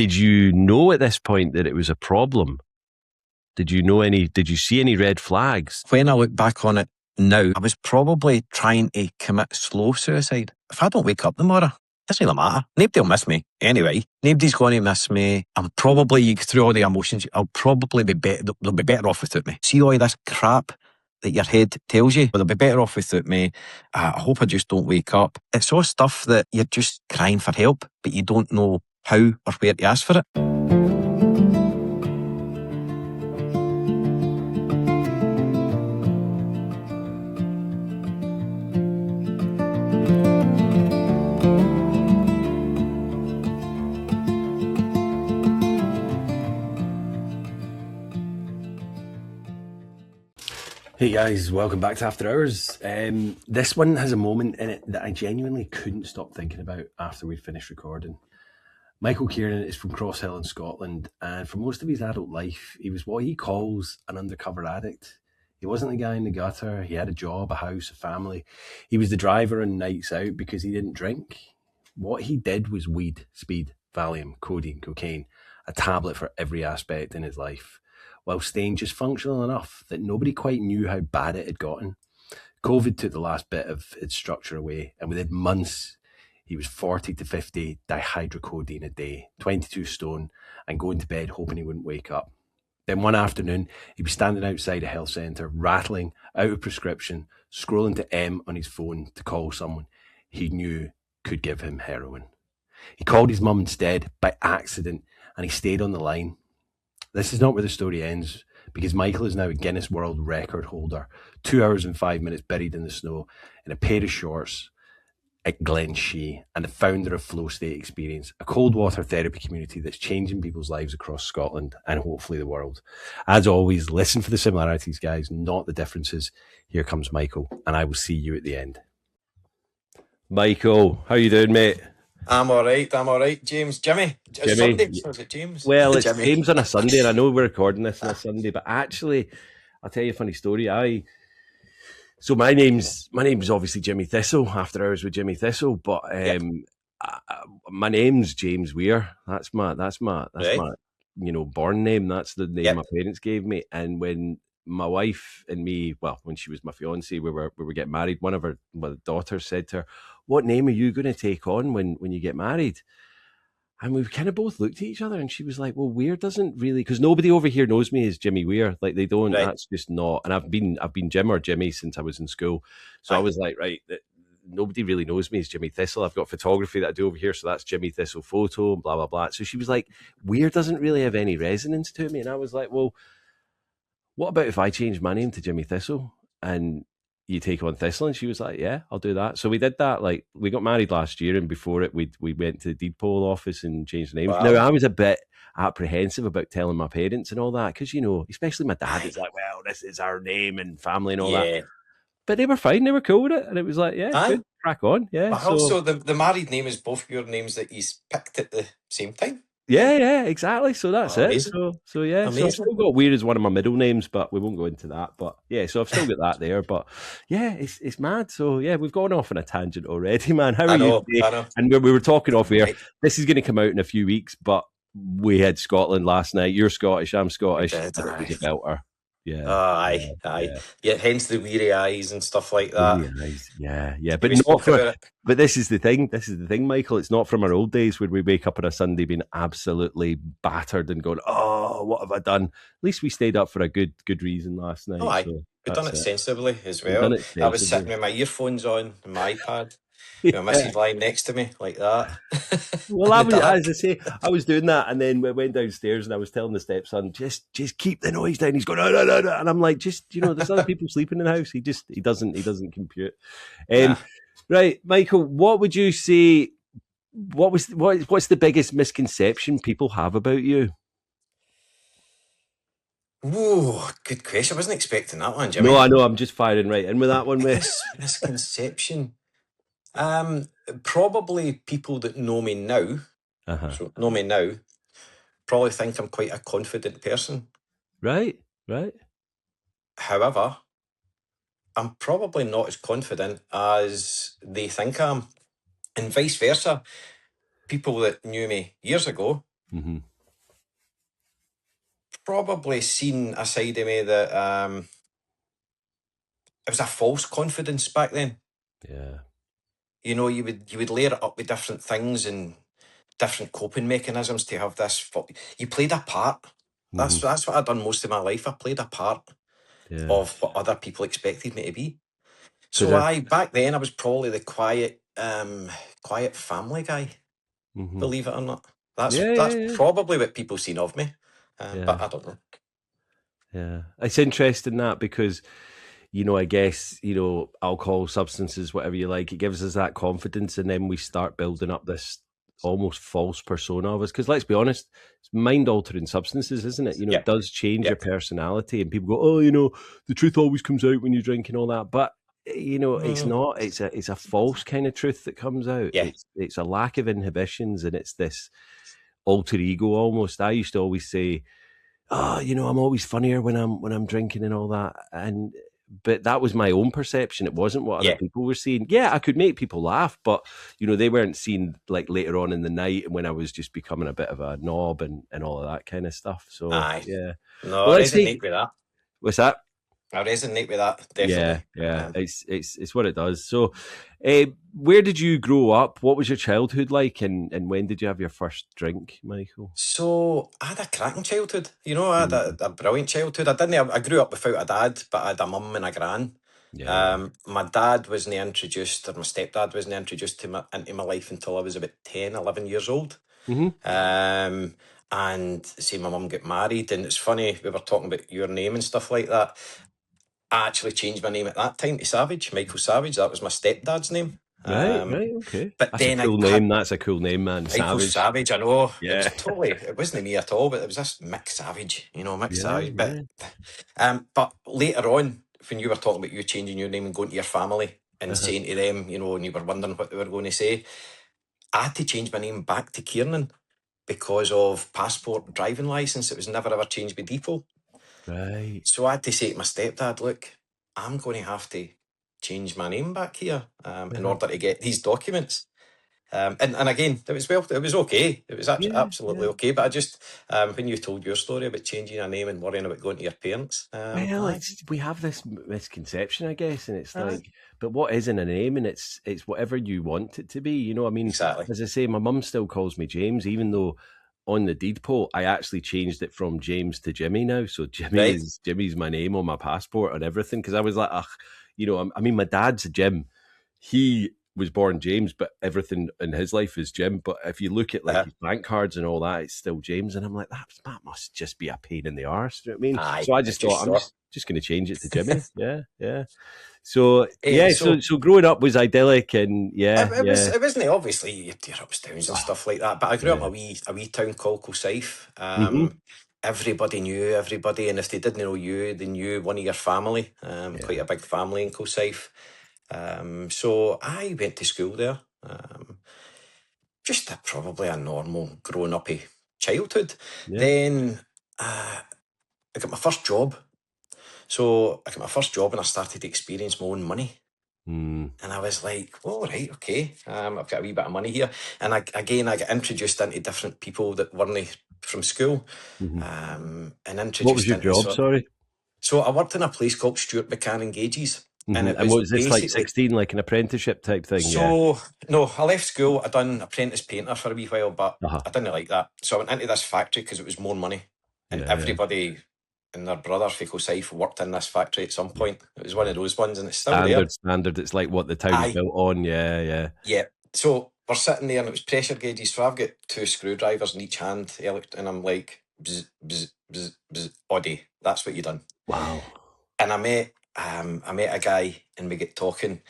Did you know at this point that it was a problem? Did you see any red flags? When I look back on it now, I was probably trying to commit slow suicide. If I don't wake up tomorrow, doesn't really matter. Nobody will miss me anyway. Nobody's going to miss me. I'm probably, through all the emotions, I'll probably be better. They'll be better off without me. See all this crap that your head tells you, they'll be better off without me. I hope I just don't wake up. It's all stuff that you're just crying for help, but you don't know how or where to ask for it. Hey guys, welcome back to After Hours. This one has a moment in it that I genuinely couldn't stop thinking about after we'd finished recording. Michael Kiernan is from Crosshill in Scotland, and for most of his adult life, he was what he calls an undercover addict. He wasn't the guy in the gutter. He had a job, a house, a family. He was the driver on nights out because he didn't drink. What he did was weed, speed, Valium, codeine, cocaine, a tablet for every aspect in his life, while staying just functional enough that nobody quite knew how bad it had gotten. COVID took the last bit of its structure away, and within months, he was 40 to 50 dihydrocodeine a day, 22 stone, and going to bed hoping he wouldn't wake up. Then one afternoon, he was standing outside a health centre, rattling, out of prescription, scrolling to M on his phone to call someone he knew could give him heroin. He called his mum instead by accident, and he stayed on the line. This is not where the story ends, because Michael is now a Guinness World Record holder, 2 hours and 5 minutes buried in the snow, in a pair of shorts at Glen Shea, and the founder of Flow State Experience, a cold water therapy community that's changing people's lives across Scotland and hopefully the world. As always, listen for the similarities, guys, not the differences. Here comes Michael, and I will see you at the end. Michael, how you doing, mate? I'm all right, James. Jimmy. It's Sunday, so is it James? Well, it's James on a Sunday, and I know we're recording this on a Sunday, but actually, I'll tell you a funny story. So my name's obviously Jimmy Thistle, After Hours with Jimmy Thistle, but my name's James Weir. That's my born name. That's the name my parents gave me. And when my wife and me, when she was my fiance, we were getting married, one of the daughters said to her, "What name are you going to take on when you get married?" And we kind of both looked at each other, and she was like, "Well, Weir doesn't really," because nobody over here knows me as Jimmy Weir. Like they don't. Right. That's just not. And I've been Jim or Jimmy since I was in school. So I was like, right, nobody really knows me as Jimmy Thistle. I've got photography that I do over here, so that's Jimmy Thistle photo, and blah blah blah. So she was like, Weir doesn't really have any resonance to me, and I was like, well, what about if I change my name to Jimmy Thistle and you take on Thistle? And she was like, yeah, I'll do that. So we did that. Like, we got married last year, and before it, we went to the deed poll office and changed the names. Wow. Now, I was a bit apprehensive about telling my parents and all that, because, especially my dad is like, well, this is our name and family and all that. But they were fine. They were cool with it. And it was like, good, crack on. Yeah. But also, the married name is both your names that he's picked at the same time. Yeah, exactly. So that's it. Amazing. So I've still got Weir as one of my middle names, but we won't go into that. But yeah, so I've still got that there. But yeah, it's mad. So yeah, we've gone off on a tangent already, man. How are you today? I know. And we were talking off air. Right. This is going to come out in a few weeks, but we had Scotland last night. You're Scottish, I'm Scottish. It was a belter. Yeah. Aye. Yeah, hence the weary eyes and stuff like that. Yeah. But but this is the thing, Michael. It's not from our old days when we wake up on a Sunday being absolutely battered and going, oh, what have I done? At least we stayed up for a good reason last night. Oh, aye. So we've done it sensibly as well. I was sitting with my earphones on and my iPad. My missus lying next to me like that. Well, as I say, I was doing that, and then we went downstairs, and I was telling the stepson, just keep the noise down. He's going, no, and I'm like, there's other people sleeping in the house. He doesn't compute. Right, Michael, what would you say? What's the biggest misconception people have about you? Ooh, good question. I wasn't expecting that one, Jimmy. No, I know. I'm just firing right in with that one, mate. Misconception. Probably people that know me now, probably think I'm quite a confident person. Right. However, I'm probably not as confident as they think I am. And vice versa. People that knew me years ago Mm-hmm. Probably seen a side of me that it was a false confidence back then. Yeah. You know, you would layer it up with different things and different coping mechanisms to have this. You played a part. Mm-hmm. That's what I've done most of my life. I played a part Yeah. of what other people expected me to be. Because So back then I was probably the quiet family guy. mm-hmm. Believe it or not, that's Yeah, that's yeah, probably what people seen of me. yeah, But I don't know. yeah. It's interesting that because, you know, I guess, you know, alcohol, substances, whatever you like, it gives us that confidence, and then we start building up this almost false persona of us. Because let's be honest, it's mind-altering substances, isn't it? You know, Yeah, it does change yeah. your personality, and people go, "Oh, you know, the truth always comes out when you drink and all that." But you know, it's Mm, not. It's a false kind of truth that comes out. yeah, It's a lack of inhibitions, and it's this alter ego almost. I used to always say, "Oh, you know, I'm always funnier when I'm drinking and all that," and but that was my own perception. It wasn't what other yeah. people were seeing. Yeah, I could make people laugh, but you know, they weren't seeing like later on in the night and when I was just becoming a bit of a knob and all of that kind of stuff. So Aye. yeah. No, Well, I let's take resonate with that. what's that? I resonate with that, Yeah, definitely. yeah. It's what it does. So, where did you grow up? What was your childhood like, and when did you have your first drink, Michael? So I had a cracking childhood. You know, I had Mm, a brilliant childhood. I grew up without a dad, but I had a mum and a gran. yeah, yeah. My dad wasn't introduced, or my stepdad wasn't introduced into my life until I was about 10, 11 years old. Mm-hmm. And see, my mum got married, and it's funny, we were talking about your name and stuff like that. I actually changed my name at that time to Savage, Michael Savage. That was my stepdad's name. Right, Um, right, okay. but That's a then I cool had name. That's a cool name, man. Michael Savage. Savage. I know Yeah, it wasn't me at all, but it was this Mick Savage, Mick yeah, Savage. yeah. But later on, when you were talking about you changing your name and going to your family and Uh-huh. saying to them, and you were wondering what they were going to say, I had to change my name back to Kiernan because of passport driving license. It was never ever changed by default. Right. So I had to say to my stepdad, look, I'm going to have to change my name back here in Uh-huh. order to get these documents. And again, it was okay. It was Yeah, absolutely yeah. okay. But I just, when you told your story about changing your name and worrying about going to your parents, Well, aye, it's we have this misconception, I guess, and it's aye, like, but what is in a name? And it's whatever you want it to be. You know, I mean, exactly. as I say, my mum still calls me James, even though on the deed poll I actually changed it from James to Jimmy now. So Right. Jimmy's my name on my passport and everything because I was like, ugh, you know, I mean, my dad's a Jim. He was born James, but everything in his life is Jim. But if you look at like his bank cards and all that, it's still James. And I'm like, that must just be a pain in the arse. Do you know what I mean? Aye, So I it's just just thought I'm short. just going to change it to Jimmy. Yeah, yeah. So Eh, yeah, so so growing up was idyllic, and yeah, yeah, it wasn't obviously your ups downs and oh, stuff like that. But I grew up in yeah. a wee town called Kilsyth. Mm-hmm. Everybody knew everybody, and if they didn't know you, they knew one of your family. Quite Yeah. a big family in Kilsyth. So I went to school there. Just probably a normal growing up childhood. Yeah. Then I got my first job. So I got my first job and I started to experience my own money. Mm, And I was like, oh, right, okay. I've got a wee bit of money here. And I got introduced into different people that weren't from school, hmm. and What was introduced your into job? Sorry. So I worked in a place called Stuart Buchanan Gauges. And Hmm. it And was what was this like? basically, 16, like an apprenticeship type thing? Yeah. so no, I left school. I done apprentice painter for a wee while, but Uh-huh. I didn't like that. So I went into this factory because it was more money. And Yeah, yeah. everybody and their brother, Fico Safe, worked in this factory at some point. It was one of those ones, and it's still there. Standard. It's like what the town's Aye, built on. Yeah, yeah. yeah. So we're sitting there and it was pressure gauges. So I've got two screwdrivers in each hand, and I'm like, bzz, bzz, bzz, bzz, Audie, that's what you done. Wow. And I met a guy and we get talking,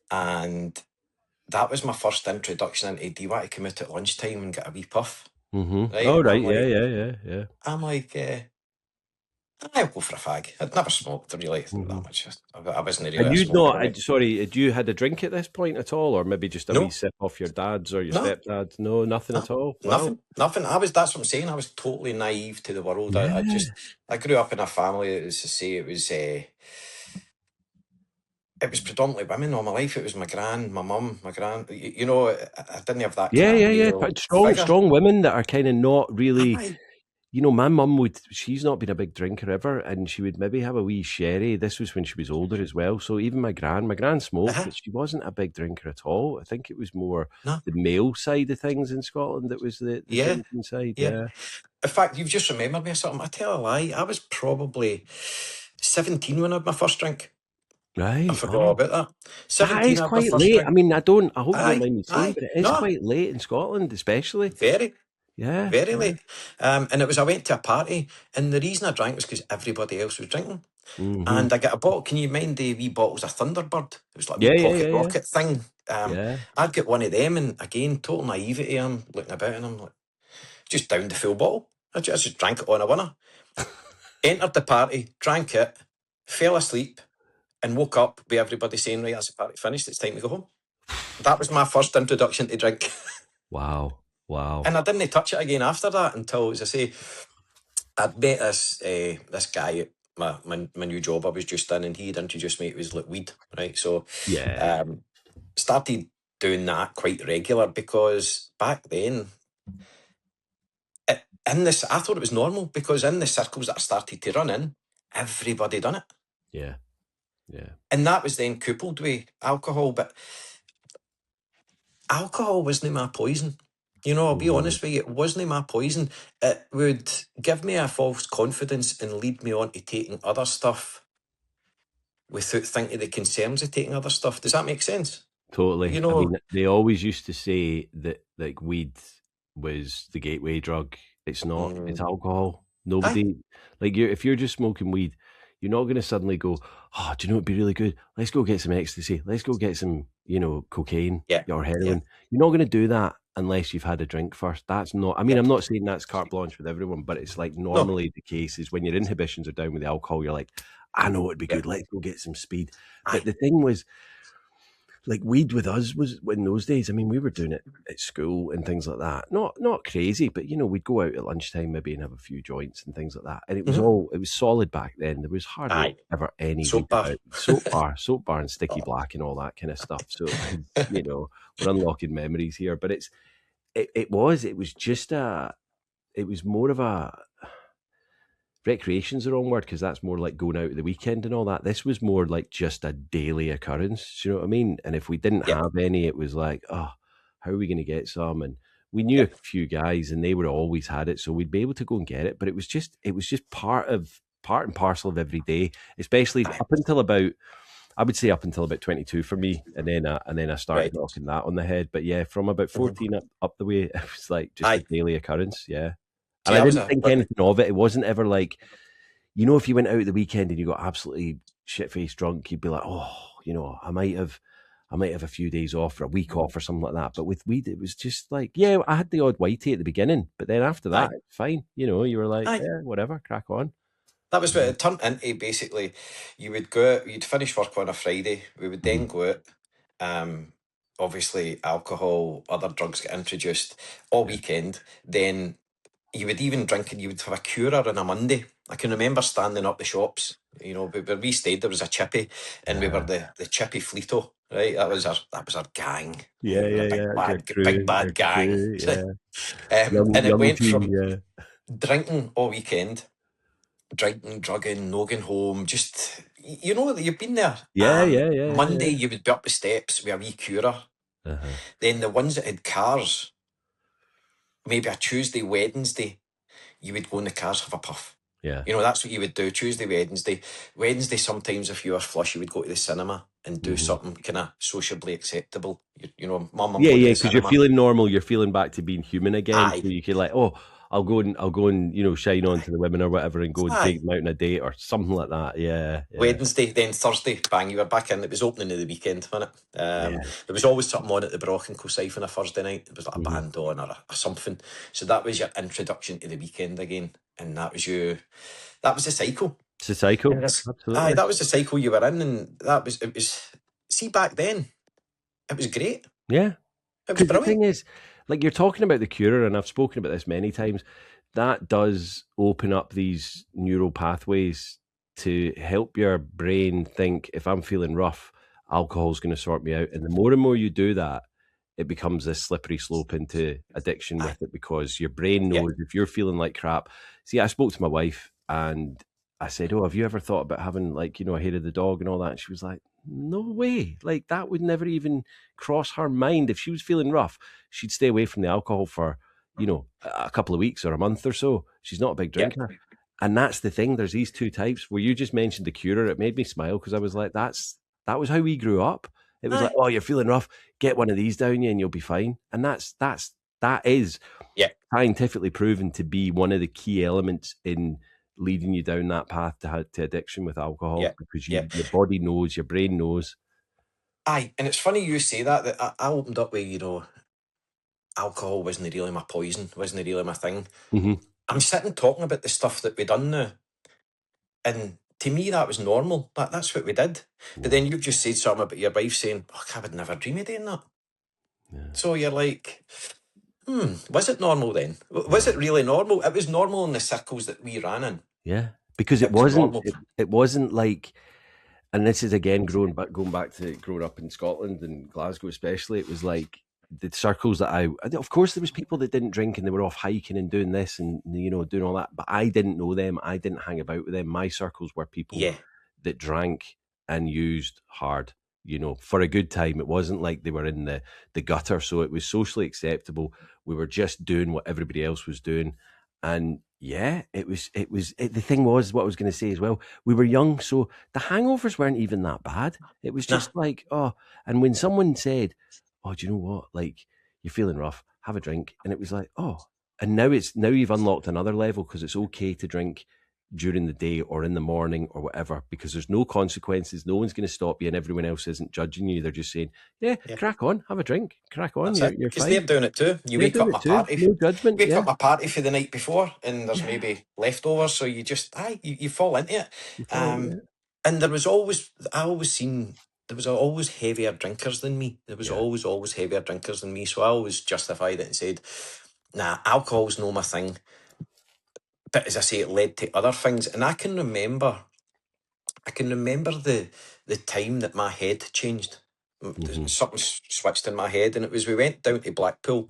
and that was my first introduction into, do you want to come out at lunchtime and get a wee puff? Mm-hmm. Right? Oh, And right. Yeah, yeah, yeah, yeah. I'm like, I'll go for a fag. I'd never smoked really Mm-hmm. that much. I wasn't really And a you'd smoker not, anyway. sorry, had you had a drink at this point at all, or maybe just a wee No, sip off your dad's or your no, stepdad's? No, nothing no, at all. Wow. nothing. That's what I'm saying. I was totally naive to the world. Yeah. I grew up in a family that was to say it was, it was predominantly women all my life. It was my gran, my mum, my gran. You know, I didn't have that kind Yeah, of yeah, yeah. male But figure. strong women that are kind of not really. Aye. You know, my mum would. She's not been a big drinker ever, and she would maybe have a wee sherry. This was when she was older as well. So even my gran smoked, Uh-huh. but she wasn't a big drinker at all. I think it was more No. the male side of things in Scotland that was the Yeah. drinking side. Yeah. Yeah. In fact, you've just remembered me of something. I tell a lie. I was probably 17 when I had my first drink. I Right. forgot Oh, about that. that 17, is I had my quite first late. I drink. mean, I hope you don't Aye. mind me saying, Aye. but it is No. quite late in Scotland, especially. Very. Yeah. Very Yeah. late. And it was, I went to a party, and the reason I drank was because everybody else was drinking. Mm-hmm. And I got a bottle. Can you mind the wee bottles of Thunderbird? It was like a wee Yeah. Yeah. pocket Yeah. Yeah. rocket thing. Yeah. I'd get one of them, and again, total naivety. I'm looking about, and I'm like, just downed the full bottle. I just drank it on a winner. Entered the party, drank it, fell asleep, and woke up with everybody saying, right, that's the party finished, it's time to go home. That was my first introduction to drink. Wow. Wow. And I didn't touch it again after that until, as I say, I'd met this guy at my new job I was just in, and he'd introduced me. It was like weed, right? So Yeah. started doing that quite regular, because back then, in this, I thought it was normal, because in the circles that I started to run in, everybody done it. Yeah. Yeah. And that was then coupled with alcohol, but alcohol wasn't my poison. You know, I'll be Mm-hmm. honest with you, it wasn't my poison. It would give me a false confidence and lead me on to taking other stuff without thinking the concerns of taking other stuff. Does that make sense? Totally. You I know, mean, they always used to say that like weed was the gateway drug. It's not. It's alcohol. aye, Nobody like you. If you're just smoking weed, you're not going to suddenly go, "Oh, do you know what'd be really good? Let's go get some ecstasy. Let's go get some, cocaine yeah, or yeah, heroin." You're not going to do that unless you've had a drink first. That's not. I mean, yep, I'm not saying that's carte blanche with everyone, but it's like no, normally the case is when your inhibitions are down with the alcohol, you're like, "I know it'd be yep, good. Let's go get some speed." But aye, the thing was, like weed with us was in those days. I mean, we were doing it at school and things like that. Not crazy, but we'd go out at lunchtime maybe and have a few joints and things like that. And it was mm-hmm, it was solid back then. There was hardly aye, ever any weed soap bar. about. Soap bar and sticky Oh, black and all that kind of stuff. So it was, we're unlocking memories here. But it was just it was more of a recreation's the wrong word, because that's more like going out at the weekend and all that. This was more like just a daily occurrence. Do you know what I mean? And if we didn't yep, have any, it was like, oh, how are we going to get some? And we knew a yep, few guys, and they would always had it, so we'd be able to go and get it. But it was just part and parcel of every day, especially aye, up until about. I would say up until about 22 for me, and then I started right, knocking that on the head. But yeah, from about mm-hmm, 14 up the way, it was like just a aye. daily occurrence. Yeah, and See, I I was didn't think anything of it. It wasn't ever like, if you went out at the weekend and you got absolutely shit faced drunk, you'd be like, oh, I might have a few days off or a week off or something like that. But with weed, it was just like, yeah, I had the odd whitey at the beginning, but then after that, aye, it's fine. You were like, aye. yeah, whatever, crack on. That was what it turned into. Basically, you would go out, you'd finish work on a Friday. We would Mm-hmm. then go out. Um, Obviously, alcohol, other drugs get introduced all Yeah, weekend. Then you would even drink, and you would have a curer on a Monday. I can remember standing up the shops. You know, where we stayed, there was a chippy, and we were yeah, the chippy Fleeto. Right, that was our gang. Right, yeah, we were a yeah, big yeah. Your bad, big crew, bad gang. yeah. And it Young went team, from yeah, drinking all weekend, drinking, drugging, no going home. Just you know that you've been there. yeah, yeah, yeah, Monday yeah. you would be up the steps with a wee curer. Uh-huh. Then the ones that had cars, maybe a Tuesday, Wednesday, you would go in the cars, have a puff. Yeah. You know, that's what you would do Tuesday, Wednesday. Wednesday, sometimes if you were flush, you would go to the cinema and do Mm-hmm. something kind of sociably acceptable. Mum, I'm Yeah, going to yeah, the because you're cinema. feeling normal. You're feeling back to being human again. Aye, So you can like, oh, I'll go and shine on aye, to the women or whatever, and go and aye. take them out on a date or something like that. Yeah, yeah, Wednesday, then Thursday, bang, you were back in. It was opening of the weekend, wasn't it? yeah. There was always something on at the Brock and Cosaif on a Thursday night. There was like a Mm-hmm. band on or a something. So that was your introduction to the weekend again. And that was that was the cycle. It's a cycle, And aye, absolutely. that was the cycle you were in. And see, back then, it was great. Yeah, It was because the brilliant. thing is, like you're talking about the curer, and I've spoken about this many times. That does open up these neural pathways to help your brain think. If I'm feeling rough, alcohol's going to sort me out. And the more and more you do that, it becomes this slippery slope into addiction with it, because your brain knows if you're feeling like crap. See, I spoke to my wife and I said, "Oh, have you ever thought about having, like, a hair of the dog and all that?" And she was like, "No way. Like, that would never even cross her mind. If she was feeling rough, she'd stay away from the alcohol for, a couple of weeks or a month or so. She's not a big drinker." And that's the thing. There's these two types. Where you just mentioned the curer, it made me smile, because I was like, that was how we grew up. It was like, "Oh, you're feeling rough, get one of these down you and you'll be fine." And that is scientifically proven to be one of the key elements in leading you down that path to addiction with alcohol, because your body knows, your brain knows. Aye, and it's funny you say that I opened up with, alcohol wasn't really my poison, wasn't really my thing. Mm-hmm. I'm sitting talking about the stuff that we done now, and to me that was normal. That's what we did. But then you've just said something about your wife saying, "Oh, I would never dream of doing that." Yeah. So you're like, was it normal then? Was it really normal? It was normal in the circles that we ran in. Yeah, because it wasn't like, and this is again going back to growing up in Scotland and Glasgow especially, it was like the circles that of course there was people that didn't drink and they were off hiking and doing this and doing all that, but I didn't know them. I didn't hang about with them. My circles were people that drank and used hard, for a good time. It wasn't like they were in the gutter, so it was socially acceptable. We were just doing what everybody else was doing. And the thing was, what I was going to say as well, we were young, so the hangovers weren't even that bad. It was just like, oh, and when someone said, "Oh, do you know what? Like, you're feeling rough, have a drink." And it was like, oh, and now you've unlocked another level, because it's okay to drink during the day or in the morning or whatever, because there's no consequences. No one's going to stop you, and everyone else isn't judging you. They're just saying, crack on, have a drink, crack on. You're fine. Because they're doing it too. You wake up a party. No judgment. Wake up a party for the night before, and there's maybe leftovers, so you just you fall into it. And there was always there was always heavier drinkers than me. There was always heavier drinkers than me. So I always justified it and said, "Nah, alcohol's no my thing." But as I say, it led to other things, and I can remember the time that my head changed. Something switched in my head, and it was we went down to Blackpool.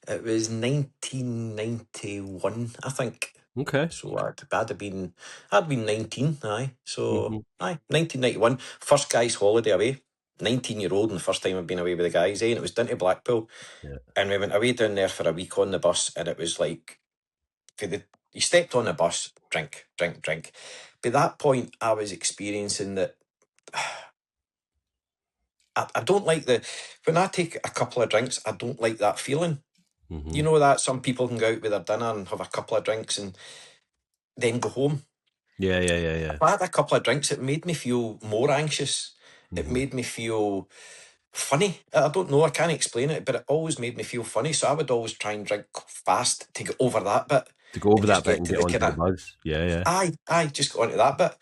It was 1991, I think. Okay. So I'd been 19, aye. So 1991, first guy's holiday away. 19-year-old, and the first time I've been away with the guys, and it was down to Blackpool. And we went away down there for a week on the bus, and it was like, you stepped on the bus, drink. By that point, I was experiencing that. I don't like when I take a couple of drinks, I don't like that feeling. You know that some people can go out with their dinner and have a couple of drinks and then go home. Yeah. If I had a couple of drinks, it made me feel more anxious. It made me feel funny. I don't know, I can't explain it, but it always made me feel funny. So I would always try and drink fast to get over that bit. To go over that bit and get onto the buzz. Yeah. Aye, just got onto that bit,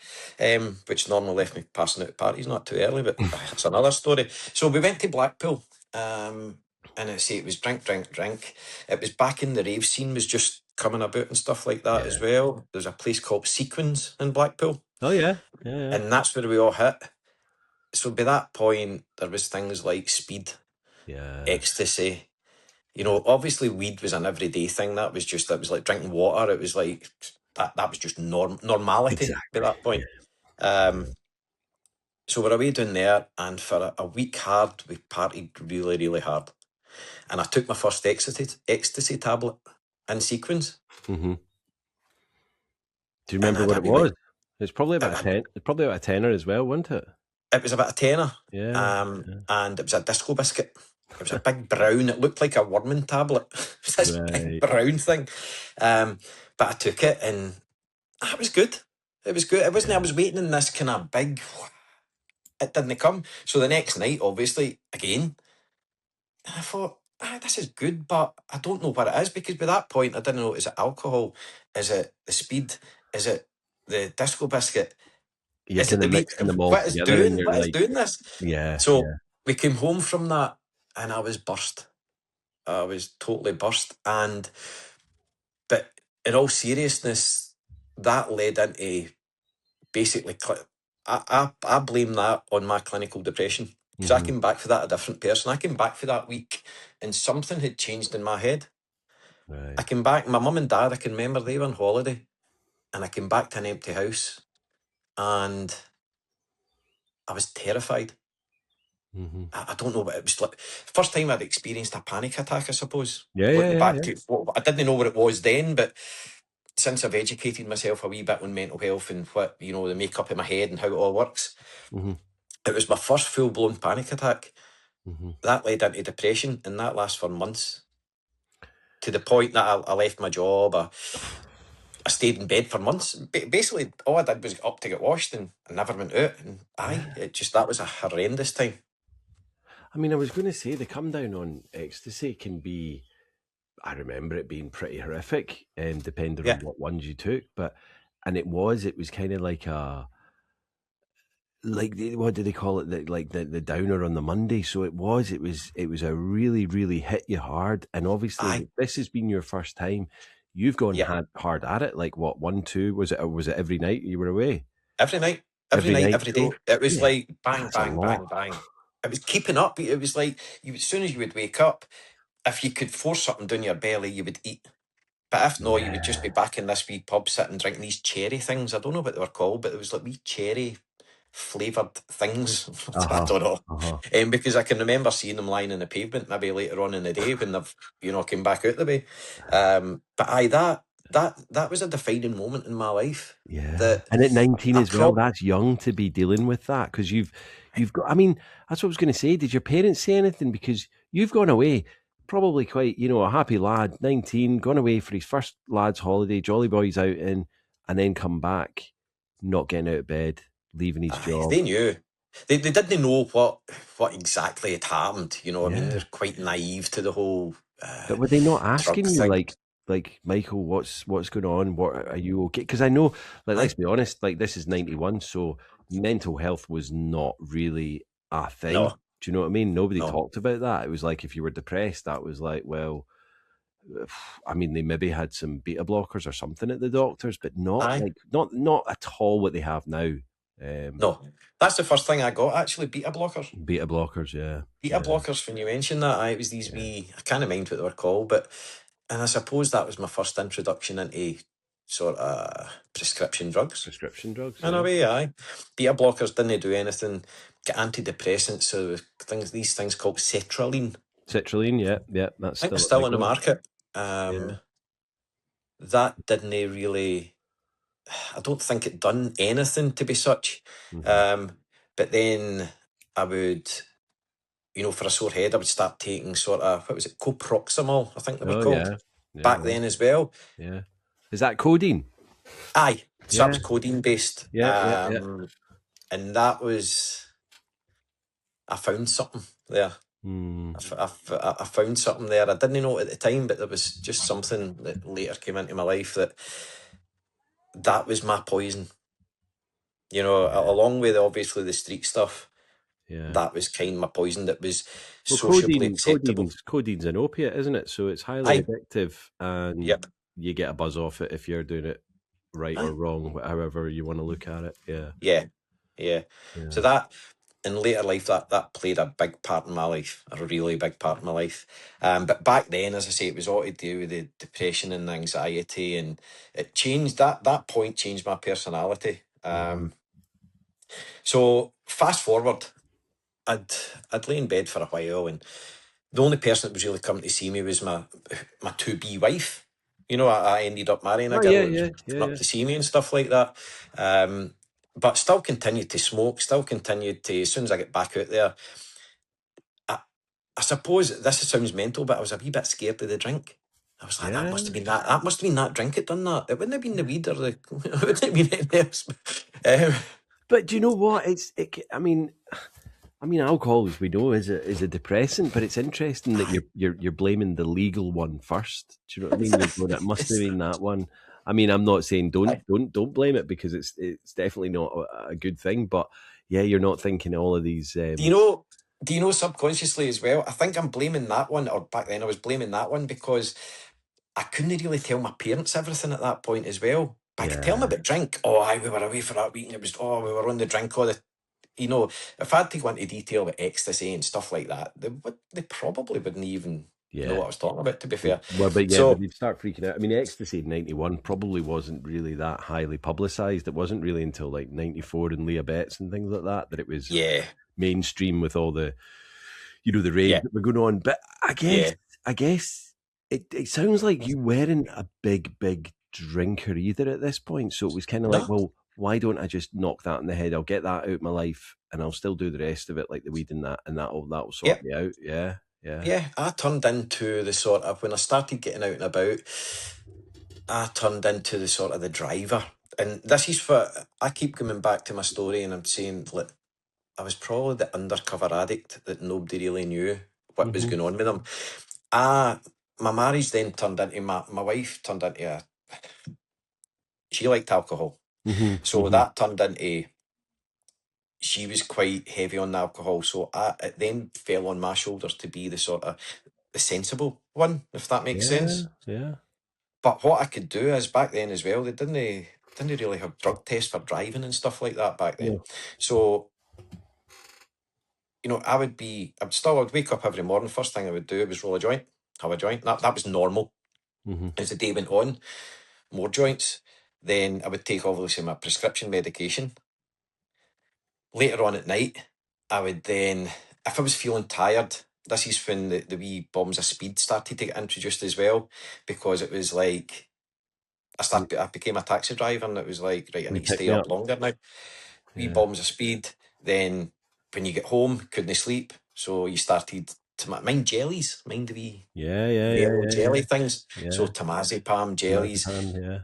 which normally left me passing out at parties not too early, but that's another story. So we went to Blackpool, and it was drink. It was back in the rave scene was just coming about and stuff like that as well. There's a place called Sequins in Blackpool. Oh yeah. And that's where we all hit. So by that point, there was things like speed, ecstasy. Obviously weed was an everyday thing. That was like drinking water. It was like that was just normality by that point. So we're away down there, and for a week hard, we partied really, really hard. And I took my first ecstasy tablet in Sequins. Do you remember what it was? It's probably about a tenner as well, wasn't it? It was about a tenner. Yeah. And it was a disco biscuit. It was a big brown. It looked like a worming tablet. It was this big brown thing. But I took it, and it was good. It was good. It wasn't. I was waiting in this kind of big. It didn't come. So the next night, obviously, again, and I thought, this is good, but I don't know what it is, because by that point, I didn't know, is it alcohol? Is it the speed? Is it the disco biscuit? Is it the weed? What is doing this? Yeah. So we came home from that, and I was burst. I was totally burst. But in all seriousness, that led into basically, I blame that on my clinical depression. Because I came back for that a different person. I came back for that week and something had changed in my head. Right. I came back, my mum and dad, I can remember they were on holiday, and I came back to an empty house and I was terrified. I don't know what it was like. First time I'd experienced a panic attack, I suppose. Yeah, Looking yeah, back yeah. to I didn't know what it was then, but since I've educated myself a wee bit on mental health and what, you know, the makeup of my head and how it all works, it was my first full-blown panic attack. That led into depression, and that lasts for months. To the point that I left my job. I stayed in bed for months. Basically, all I did was up to get washed, and I never went out. And that was a horrendous time. I mean, I was going to say the come down on ecstasy can be, I remember it being pretty horrific, depending on what ones you took. And it was kind of like what do they call it? The downer on the Monday. So it was a really, really hit you hard. And obviously, this has been your first time. You've gone hard at it. Like what, 1, 2? Was it every night you were away? Every night, every day. So, It was like bang, bang, bang, bang. It was keeping up. It was like as soon as you would wake up, if you could force something down your belly, you would eat. But if not, you would just be back in this wee pub sitting drinking these cherry things. I don't know what they were called, but it was like wee cherry flavoured things. I don't know. Because I can remember seeing them lying in the pavement maybe later on in the day when they've, came back out the way. But that was a defining moment in my life. Yeah. And at 19 as well, that's young to be dealing with that, because you've got, I mean, that's what I was going to say. Did your parents say anything? Because you've gone away, probably quite, a happy lad, 19, gone away for his first lad's holiday, jolly boys out in, and then come back, not getting out of bed, leaving his job. They knew. They didn't know what exactly had happened. I mean, they're quite naive to the whole. But were they not asking you like Michael, what's going on? What are you okay? Because I know, let's be honest, this is 91, so mental health was not really a thing. No. Do you know what I mean? Nobody talked about that. It was like if you were depressed, that was like, well, I mean, they maybe had some beta blockers or something at the doctors, but not not at all what they have now. No, that's the first thing I got, actually, beta blockers. Beta blockers, yeah. Beta blockers, when you mentioned that, it was these wee, I can't mind what they were called, and I suppose that was my first introduction into sort of prescription drugs. In a way, Beta blockers didn't do anything. Get antidepressants, so these things called sertraline. Sertraline, yeah, that's still in the market. That didn't really, I don't think it done anything to be such. But then I would, for a sore head, I would start taking sort of, what was it, coproximol, I think they were called. Back then as well. Yeah. Is that codeine? Aye. So that was codeine based. Yeah. And that was, I found something there. I found something there. I didn't know it at the time, but there was just something that later came into my life that was my poison. Along with obviously the street stuff. Yeah. That was kind of my poison that was socially acceptable. Codeine's an opiate, isn't it? So it's highly addictive, and you get a buzz off it if you're doing it right or wrong, however you want to look at it. Yeah. So that, in later life, that played a big part in my life, a really big part in my life. But back then, as I say, it was all to do with the depression and the anxiety, and it changed. That point changed my personality. So fast forward, I'd lay in bed for a while, and the only person that was really coming to see me was my to-be wife. I ended up marrying a girl who was coming up to see me and stuff like that. But still continued to smoke, as soon as I get back out there, I suppose this sounds mental, but I was a wee bit scared of the drink. I was like, that must have been that drink that done that. It wouldn't have been the weed, or it wouldn't have been anything else. But do you know what? I mean, alcohol, as we know, is a depressant. But it's interesting that you're blaming the legal one first. Do you know what I mean? It must have been that one. I mean, I'm not saying don't blame it, because it's definitely not a good thing. But yeah, you're not thinking all of these. Do you know subconsciously as well? I think I'm blaming that one, or back then I was blaming that one, because I couldn't really tell my parents everything at that point as well. I could tell them about drink. We were away for that week, and it was we were on the drink all the. you know, if I had to go into detail with ecstasy and stuff like that, they probably wouldn't even know what I was talking about, to be fair. Well, but So, they'd start freaking out. I mean, ecstasy in '91 probably wasn't really that highly publicised. It wasn't really until like '94 and Leah Betts and things like that that it was yeah, mainstream with all the, the rave yeah, that were going on. But yeah. I guess it sounds like you weren't a big drinker either at this point. So it was kind of like, No, well, why don't I just knock that in the head? I'll get that out of my life, and I'll still do the rest of it, like the weed and that, and that'll yeah, sort me out. Yeah, yeah. yeah. I turned into the sort of, when I started getting out and about, I turned into the sort of the driver. And this is for, I keep coming back to my story and I'm saying, like, I was probably the undercover addict that nobody really knew what was Mm-hmm. going on with them. My marriage then turned into, my wife turned into she liked alcohol. Mm-hmm. So Mm-hmm. that turned into, she was quite heavy on the alcohol. So it then fell on my shoulders to be the sort of the sensible one, if that makes Yeah, sense. yeah. But what I could do is, back then as well, they didn't really have drug tests for driving and stuff like that back then. No. So, you know, I'd wake up every morning. First thing I would do was roll a joint, have a joint. That was normal. Mm-hmm. As the day went on, more joints. Then I would take, obviously, my prescription medication. Later on at night, I would then, if I was feeling tired, this is when the wee bombs of speed started to get introduced as well, because it was like, I became a taxi driver and it was like, right, I You need to pick stay me up up. longer now. Wee Yeah. bombs of speed. Then when you get home, couldn't sleep. So you started to mind jellies, mind the wee Yeah, yeah, yeah, yellow yeah, jelly yeah. things. So Yeah. temazepam jellies. Diazepam, yeah.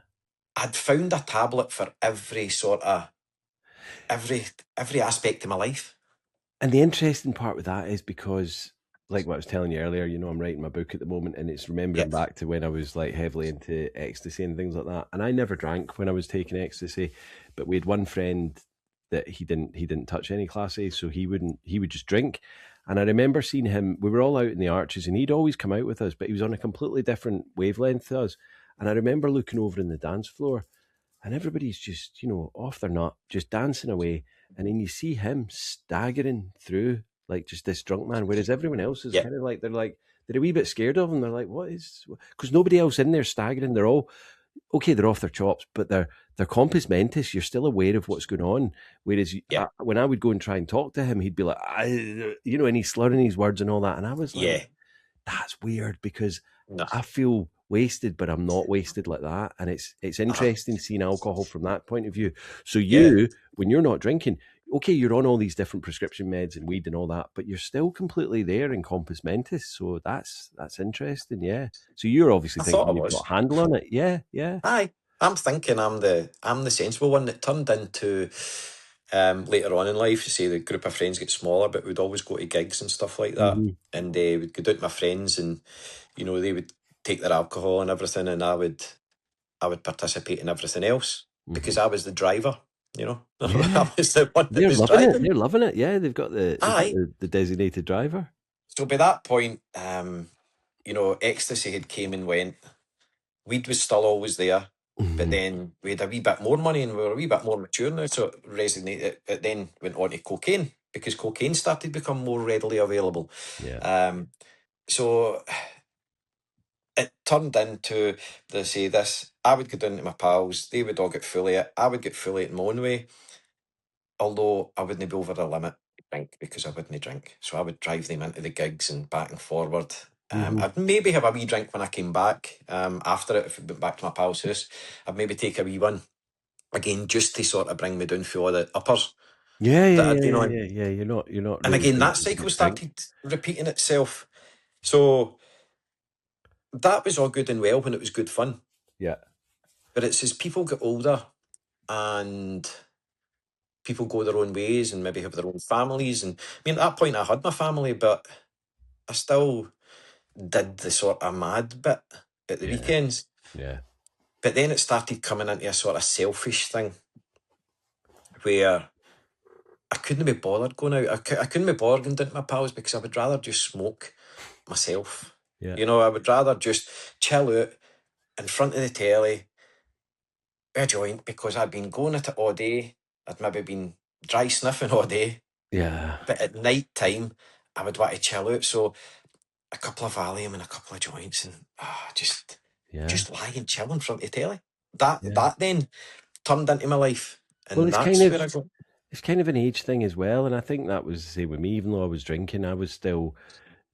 I'd found a tablet for every sort of, every aspect of my life. And the interesting part with that is because, like what I was telling you earlier, I'm writing my book at the moment, and it's Yeah, remembering back to when I was like heavily into ecstasy and things like that. And I never drank when I was taking ecstasy, but we had one friend that he didn't touch any class A, so he would just drink. And I remember seeing him. We were all out in the arches, and he'd always come out with us, but he was on a completely different wavelength to us. And I remember looking over in the dance floor, and everybody's just, off their nut, just dancing away. And then you see him staggering through like just this drunk man, whereas everyone else is yeah, kind of like, they're a wee bit scared of him. They're like, what is, because nobody else in there staggering. They're all okay, they're off their chops, but they're compos mentis. You're still aware of what's going on. Whereas yeah, when I would go and try and talk to him, he'd be like, and he's slurring his words and all that. And I was like, yeah. that's weird because No. I feel wasted, but I'm not wasted like that. And it's Uh-huh. interesting seeing alcohol from that point of view. So Yeah. when you're not drinking, okay, you're on all these different prescription meds and weed and all that, but you're still completely there in compos mentis. So that's interesting, yeah. So you're obviously I thought thinking I you've got was. a handle on it, yeah, yeah. Aye. I'm thinking I'm the sensible one. That turned into, later on in life, you say the group of friends get smaller, but we'd always go to gigs and stuff like that. Mm-hmm. And we'd go down to my friends and, they would take their alcohol and everything, and I would participate in everything else Mm-hmm. because I was the driver, Yeah, I was the one that they're was loving it. driving. They're loving it. Yeah, they've got Aye. the designated driver. So by that point, ecstasy had came and went. Weed was still always there, but Mm-hmm. then we had a wee bit more money and we were a wee bit more mature now, so it resonated. It then went on to cocaine because cocaine started to become more readily available. Yeah. Um, so it turned into, they say this, I would go down to my pals, they would all get full of it, I would get full of it in my own way, although I wouldn't be over the limit to drink because I wouldn't drink. So I would drive them into the gigs and back and forward. Mm-hmm. I'd maybe have a wee drink when I came back after it, if I went back to my pal's house. I'd maybe take a wee one again just to sort of bring me down for all the uppers Yeah, that yeah, I'd yeah, been yeah, on. yeah, yeah. You're not And really again, that drinking to cycle just drink. started repeating itself. So that was all good and well when it was good fun. Yeah. But it's as people get older and people go their own ways and maybe have their own families. And I mean, at that point, I had my family, but I still did the sort of mad bit at the Yeah. weekends. Yeah. But then it started coming into a sort of selfish thing where I couldn't be bothered going out. I couldn't be bothered going down to my pals because I would rather just smoke myself. Yeah. I would rather just chill out in front of the telly, a joint, because I'd been going at it all day. I'd maybe been dry sniffing all day. Yeah. But at night time, I would want to chill out. So a couple of Valium and a couple of joints and Yeah. just lie and chill in front of the telly. That Yeah. that then turned into my life. Well, And that's where I go, it's kind of an age thing as well, and I think that was the same with me. Even though I was drinking, I was still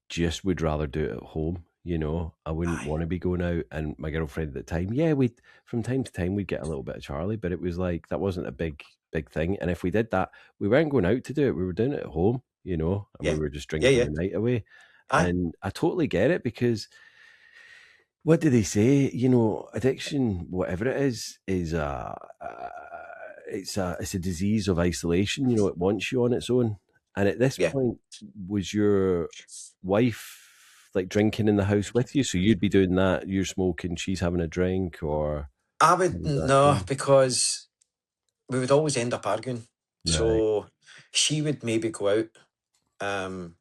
just would rather do it at home. You know, I wouldn't aye, want to be going out. And my girlfriend at the time, yeah, we from time to time we'd get a little bit of Charlie, but it was like that wasn't a big thing. And if we did that, we weren't going out to do it. We were doing it at home. You know, and we yeah, were just yeah, drinking yeah, the night away. aye, And I totally get it because what do they say? You know, addiction, whatever it is it's a disease of isolation. You know, it wants you on its own. And at this yeah. point, was your wife like drinking in the house with you? So you'd be doing that. You're smoking. She's having a drink, or I how would was that no, going? because we would always end up arguing. Right. So she would maybe go out, um,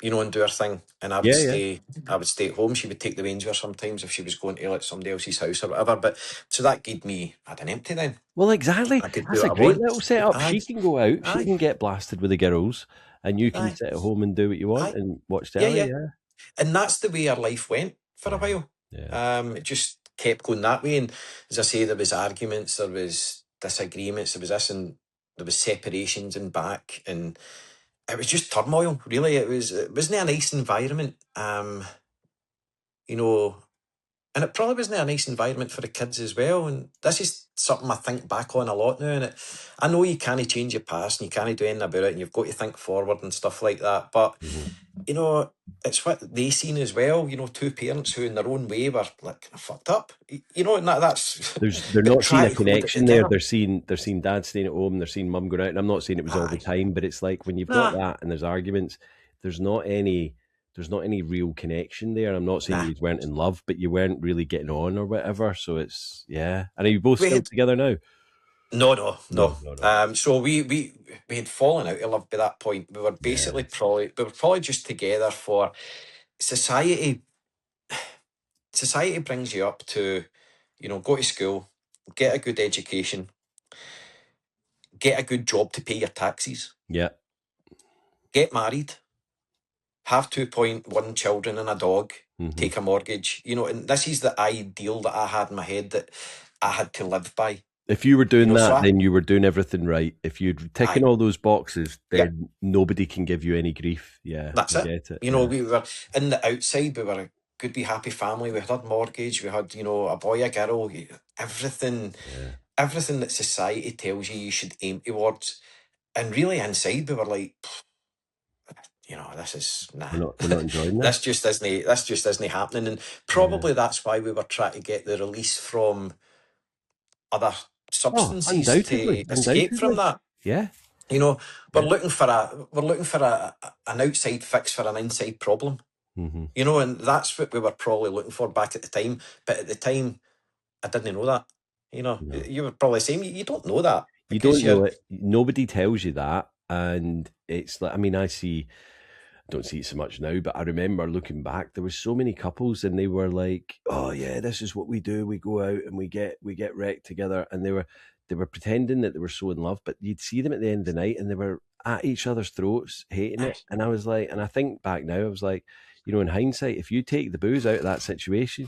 and do her thing, and Yeah. Yeah. I would stay at home. She would take the reins with her sometimes if she was going to like somebody else's house or whatever. But so that gave me, I had an empty then. Well, exactly. I could do That's a what I great want. little setup. Aye, She can go out. She aye, can get blasted with the girls, and you can aye, sit at home and do what you want aye. and watch Yeah, telly. yeah. Yeah. And that's the way our life went for a Yeah. while. Yeah. It just kept going that way. And as I say, there was arguments, there was disagreements, there was this and there was separations and back, and it was just turmoil. Really, it wasn't a nice environment. You know, and it probably wasn't a nice environment for the kids as well. And this is something I think back on a lot now. And I know you can't change your past and you can't do anything about it, and you've got to think forward and stuff like that. But Mhm. you know, it's what they seen as well. You know, two parents who, in their own way, were like fucked up. You know, and that's They're but not seeing try a to hold it connection there. together. They're seeing dad staying at home. They're seeing mum going out. And I'm not saying it was all the Aye, time, but it's like when you've got nah, that and there's arguments, there's not any there's not any real connection there. I'm not saying nah. you weren't in love, but you weren't really getting on or whatever. So it's yeah. And are you both We still had together now? no, no, No, no. no, no. So we had fallen out of love by that point. We were Yeah, basically probably just together for society. Society brings you up to, go to school, get a good education, get a good job to pay your taxes, yeah. get married, have 2.1 children and a dog, Hmm. take a mortgage, and this is the ideal that I had in my head that I had to live by. If you were doing So that, then you were doing everything right. If you're ticking I, all those boxes, yep, then nobody can give you any grief. Yeah, that's I it. get it. Yeah, We were in the outside, we were a good, be happy family. We had a mortgage, we had, a boy, a girl, everything, yeah. everything that society tells you should aim towards. And really inside, we were like, this is nah. We're not enjoying This this. just isn't. This just isn't happening. And Yeah. probably that's why we were trying to get the release from other Oh, substances undoubtedly, to escape from undoubtedly. that. Yeah, You know, yeah. we're looking for an outside fix for an inside problem. Hmm. And that's what we were probably looking for back at the time. But at the time, I didn't know that. No, You were probably saying you don't know that you because don't you're know it. Nobody tells you that, and it's like I mean, I don't see it so much now, but I remember looking back, there was so many couples, and they were like, "Oh yeah, this is what we do. We go out and we get wrecked together," and they were pretending that they were so in love, but you'd see them at the end of the night, and they were at each other's throats, hating aye, it. And I was like, and I think back now, I was like, in hindsight, if you take the booze out of that situation,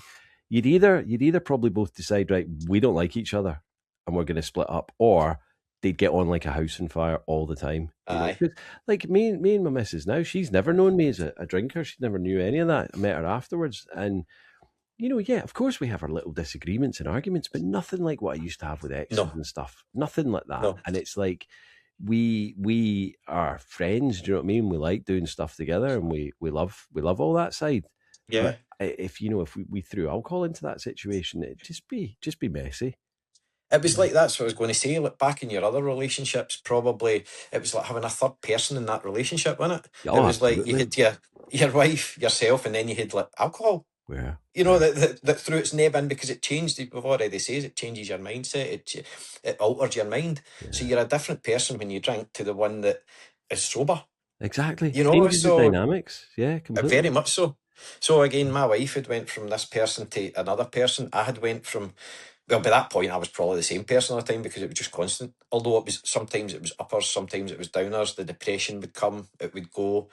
you'd either probably both decide, right, we don't like each other, and we're going to split up, or they'd get on like a house on fire all the time. aye, 'Cause, like me and my missus now, she's never known me as a drinker. She never knew any of that. I met her afterwards, and yeah, of course we have our little disagreements and arguments, but nothing like what I used to have with exes no, and stuff. Nothing like that. no, And it's like we are friends. Do you know what I mean? We like doing stuff together, and we love all that side. yeah. But if we threw alcohol into that situation, it'd just be messy. It was like that's what I was going to say. Like back in your other relationships, probably it was like having a third person in that relationship, wasn't it? It Oh, was like you absolutely. had your wife, yourself, and then you had like alcohol. Yeah, You know yeah, that threw its neb in because it changed. We've already says it changes your mindset. It alters your mind. So yeah. you're a different person when you drink to the one that is sober. Exactly. Changes the So dynamics. Yeah, very completely. much so. So again, my wife had went from this person to another person. I had went from Well, by that point, I was probably the same person all the time because it was just constant. Although sometimes it was uppers, sometimes it was downers. The depression would come, it would go,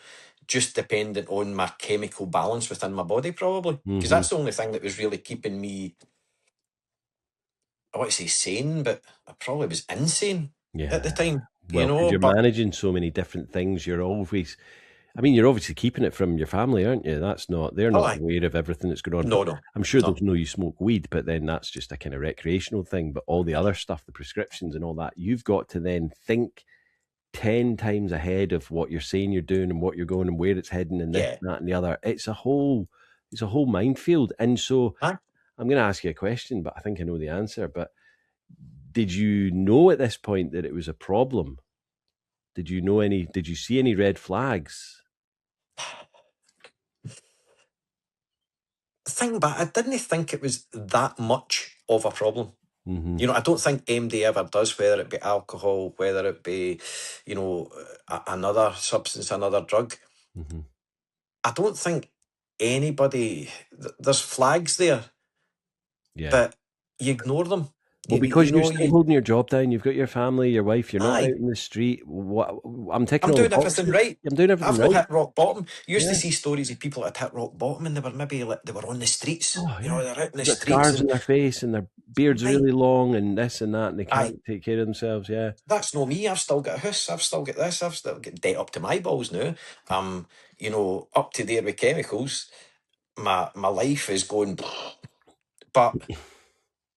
just dependent on my chemical balance within my body, probably. Because Mm-hmm. that's the only thing that was really keeping me, I want to say sane, but I probably was insane at the Yeah. time, Well, because you're But managing so many different things, you're always, I mean, you're obviously keeping it from your family, aren't you? They're oh, not aye. aware of everything that's going on. But No, no, I'm sure they'll no. know you smoke weed, but then that's just a kind of recreational thing. But all the other stuff, the prescriptions and all that, you've got to then think 10 times ahead of what you're saying you're doing and what you're going and where it's heading and this, Yeah. that, and the other. It's a whole minefield. And so Aye. I'm going to ask you a question, but I think I know the answer. But did you know at this point that it was a problem? Did you see any red flags? Thing, but I didn't think it was that much of a problem. Mm-hmm. I don't think MD ever does, whether it be alcohol, whether it be, another substance, another drug. Mm-hmm. I don't think anybody, there's flags there, Yeah. but you ignore them. Well, because you're still holding your job down, you've got your family, your wife, you're not out aye, in the street. What I'm ticking I'm all the doing everything boxes. right. I'm doing everything I've not right. hit rock bottom. You used to Yeah. see stories of people that had hit rock bottom and they were maybe like, they were on the streets. Oh yeah. They're out in the They've got streets scars on and their face and their beard's aye, really long and this and that, and they aye. can't take care of themselves. Yeah. That's not me. I've still got a house. I've still got this. I've still got debt up to my balls now. I'm, up to there with chemicals. My life is going, but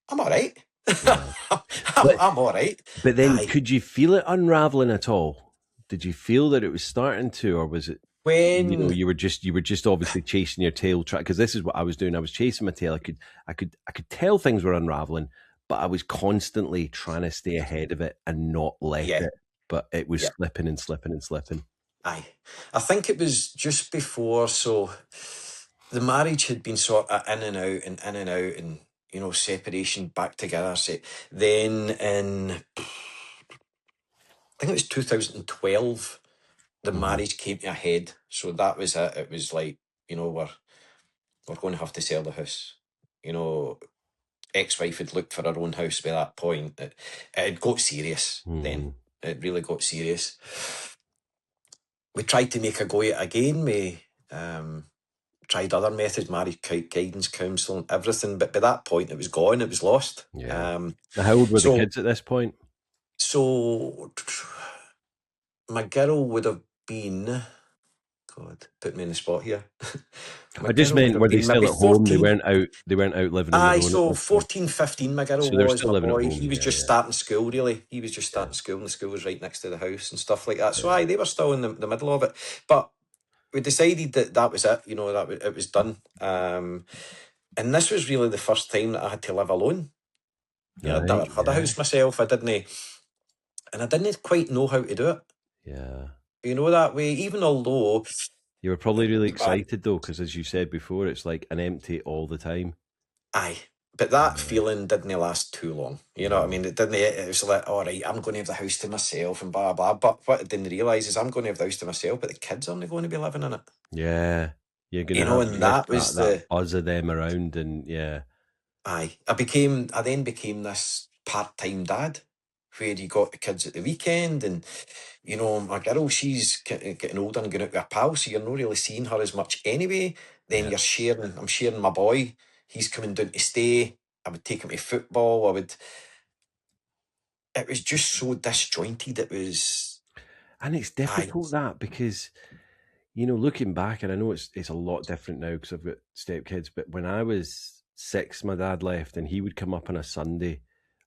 I'm all right. Yeah. I'm, But I'm all right. but then Aye. could you feel it unraveling at all? Did you feel that it was starting to, or was it, When, you were just obviously chasing your tail track? Because this is what I was doing. I was chasing my tail. I could tell things were unraveling, but I was constantly trying to stay ahead of it and not let yeah, it. But it was yeah, slipping and slipping and slipping. aye. I think it was just before, so the marriage had been sort of in and out and in and out and, separation back together. So then I think it was 2012, the Mm-hmm. marriage came to a head. So that was it. It was like, we're going to have to sell the house. Ex-wife had looked for her own house by that point. It got serious then. Mm-hmm. It really got serious. We tried to make a go at it again. We tried other methods, marriage guidance, counselling, everything. But by that point, it was gone. It was lost. Yeah. Now, how old were the So, kids at this point? so my girl would have been, God, put me in the spot here. My I just girl would meant, have were they been still maybe at home? They 14. weren't out. They weren't out living on Aye, their own at so this point. 14, 15, my girl So they're was, still my living at boy, home. he was Yeah, just yeah, starting school, really. He was just yeah, starting school, and the school was right next to the house and stuff like that. So, yeah. aye, they were still in the middle of it. But we decided that was it, it was done. And this was really the first time that I had to live alone. I'd Right. never had a Yeah. house myself. I didn't quite know how to do it. Yeah. That way, even although, You were probably really I, excited though, because as you said before, it's like an empty all the time. aye, but that Yeah. feeling didn't last too long. You know what I No. mean? It didn't. It was like, all right, I'm going to have the house to myself and blah blah. But what I didn't realise is I'm going to have the house to myself, but the kids aren't going to be living in it. Yeah. You're gonna have And this that was that the buzz of them around, and yeah, aye. I then became this part-time dad, where you got the kids at the weekend, and my girl, she's getting older and going out with a pal, so you're not really seeing her as much anyway. Then yeah. I'm sharing my boy. He's coming down to stay. I would take him to football. It was just so disjointed. It was, And it's aye, difficult that because looking back, and I know it's a lot different now because I've got stepkids. But when I was 6, my dad left, and he would come up on a Sunday.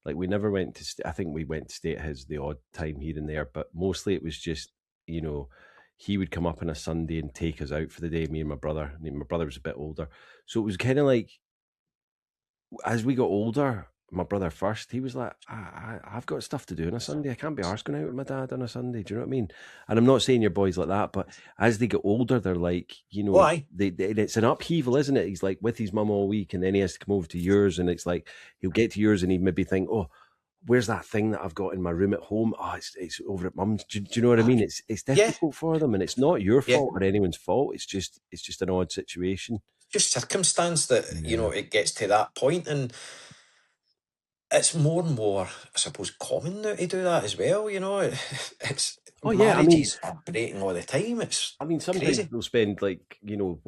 Like we never went to stay. I think we went to stay at his the odd time here and there, but mostly it was just you know he would come up on a Sunday and take us out for the day. Me and my brother. My brother was a bit older, so it was kind of like as we got older, my brother first, he was like, I've got stuff to do on a Sunday. I can't be arsed going out with my dad on a Sunday. Do you know what I mean? And I'm not saying your boys like that, but as they get older, they're like, oh, aye, it's an upheaval, isn't it? He's like with his mum all week, and then he has to come over to yours, and it's like he'll get to yours, and he'd maybe think, oh, where's that thing that I've got in my room at home? Oh, it's over at mum's. Do you know what I mean? aye, It's yeah, difficult for them, and it's not your yeah. fault or anyone's fault. It's just an odd situation. Just circumstance that Yeah. it gets to that point, and it's more and more, I suppose, common now to do that as well. You know, it's Oh yeah, I mean, marriages are breaking all the time. It's sometimes crazy. they'll spend like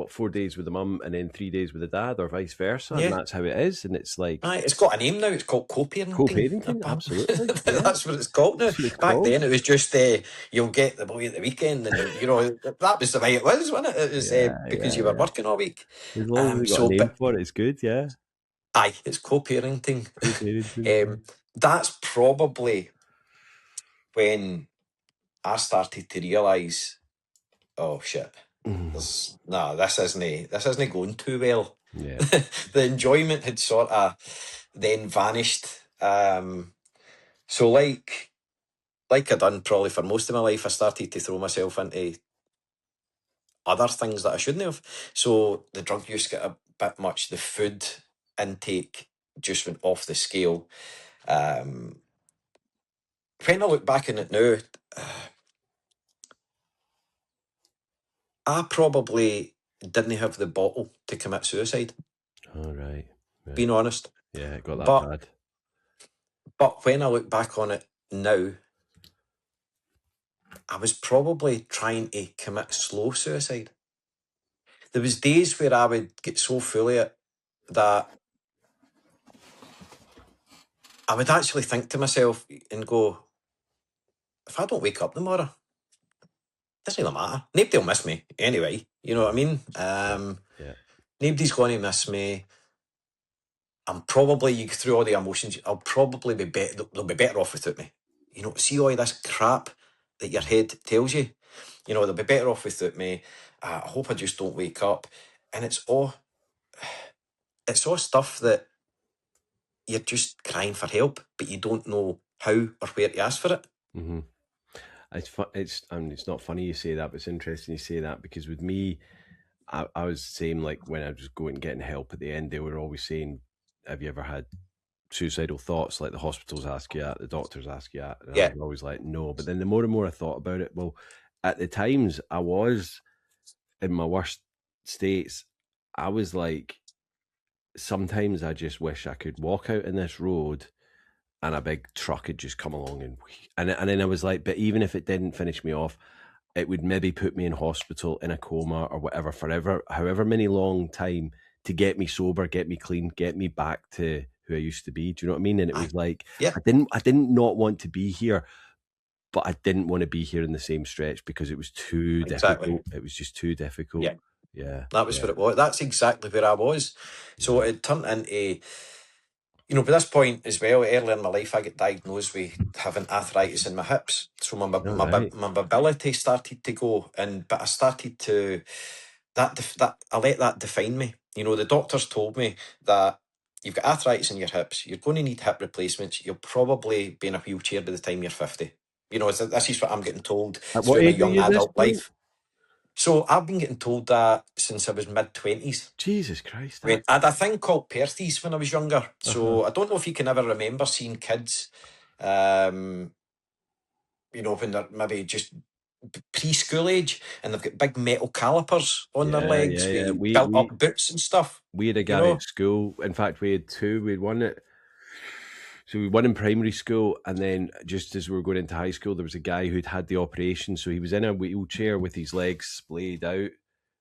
4 days with the mum and then 3 days with the dad, or vice versa, and Yeah. that's how it is. And it's like Aye, it's got a name now. It's called co-parenting. co-parenting. Absolutely, yeah, That's what it's called now. that's what it's Back called. then, it was just you'll get the boy at the weekend, and that was the way it was, wasn't it? It was Yeah, because yeah, you were yeah. working all week. As long as they got a So, name but for it, it's good. Yeah, aye, it's co-parenting. co-parenting. That's probably when I started to realise, oh shit, Mhm. this isn't going too well. Yeah. The enjoyment had sort of then vanished. So like I done probably for most of my life, I started to throw myself into other things that I shouldn't have. So the drug use got a bit much. The food intake just went off the scale. When I look back on it now, I probably didn't have the bottle to commit suicide, All right. Right. being honest. Yeah, it got that But bad. but when I look back on it now, I was probably trying to commit slow suicide. There was days where I would get so full of it that I would actually think to myself and go, if I don't wake up tomorrow, it doesn't really matter. Nobody will miss me anyway. You know what I mean? Yeah. Nobody's going to miss me. I'm probably, you go through all the emotions, I'll probably be better, they'll be better off without me. See all this crap that your head tells you, they'll be better off without me. I hope I just don't wake up. And it's all stuff that you're just crying for help, but you don't know how or where to ask for it. Mm-hmm. It's not funny you say that, but it's interesting you say that, because with me, I was saying, like, when I was going and getting help at the end, they were always saying, have you ever had suicidal thoughts? Like, the hospitals ask you that, the doctors ask you that, and I Yeah. was always like, no. But then the more and more I thought about it, well, at the times I was in my worst states, I was like, sometimes I just wish I could walk out in this road and a big truck had just come along and then I was like, but even if it didn't finish me off, it would maybe put me in hospital in a coma or whatever forever, however many long time, to get me sober, get me clean, get me back to who I used to be. Do you know what I mean? And it was like, Yeah. I didn't not want to be here, but I didn't want to be here in the same stretch because it was too difficult. It was just too difficult. Yeah. Yeah. That was what it was. That's exactly where I was. So it turned into, by this point as well, earlier in my life, I got diagnosed with having arthritis in my hips. So my All right. mobility started to go, but I started to, that I let that define me. The doctors told me that you've got arthritis in your hips, you're going to need hip replacements, you'll probably be in a wheelchair by the time you're 50. This is what I'm getting told At what through my age were young you at this adult point? life. So I've been getting told that since I was mid-20s. Jesus Christ. I had a thing called Perthes when I was younger. Uh-huh. So I don't know if you can ever remember seeing kids, when they're maybe just preschool age and they've got big metal calipers on their Yeah, legs yeah, yeah. with built up boots and stuff. We had a guy at school. In fact, we had two. We had one at, so we won in primary school, and then just as we were going into high school, there was a guy who'd had the operation. So he was in a wheelchair with his legs splayed out,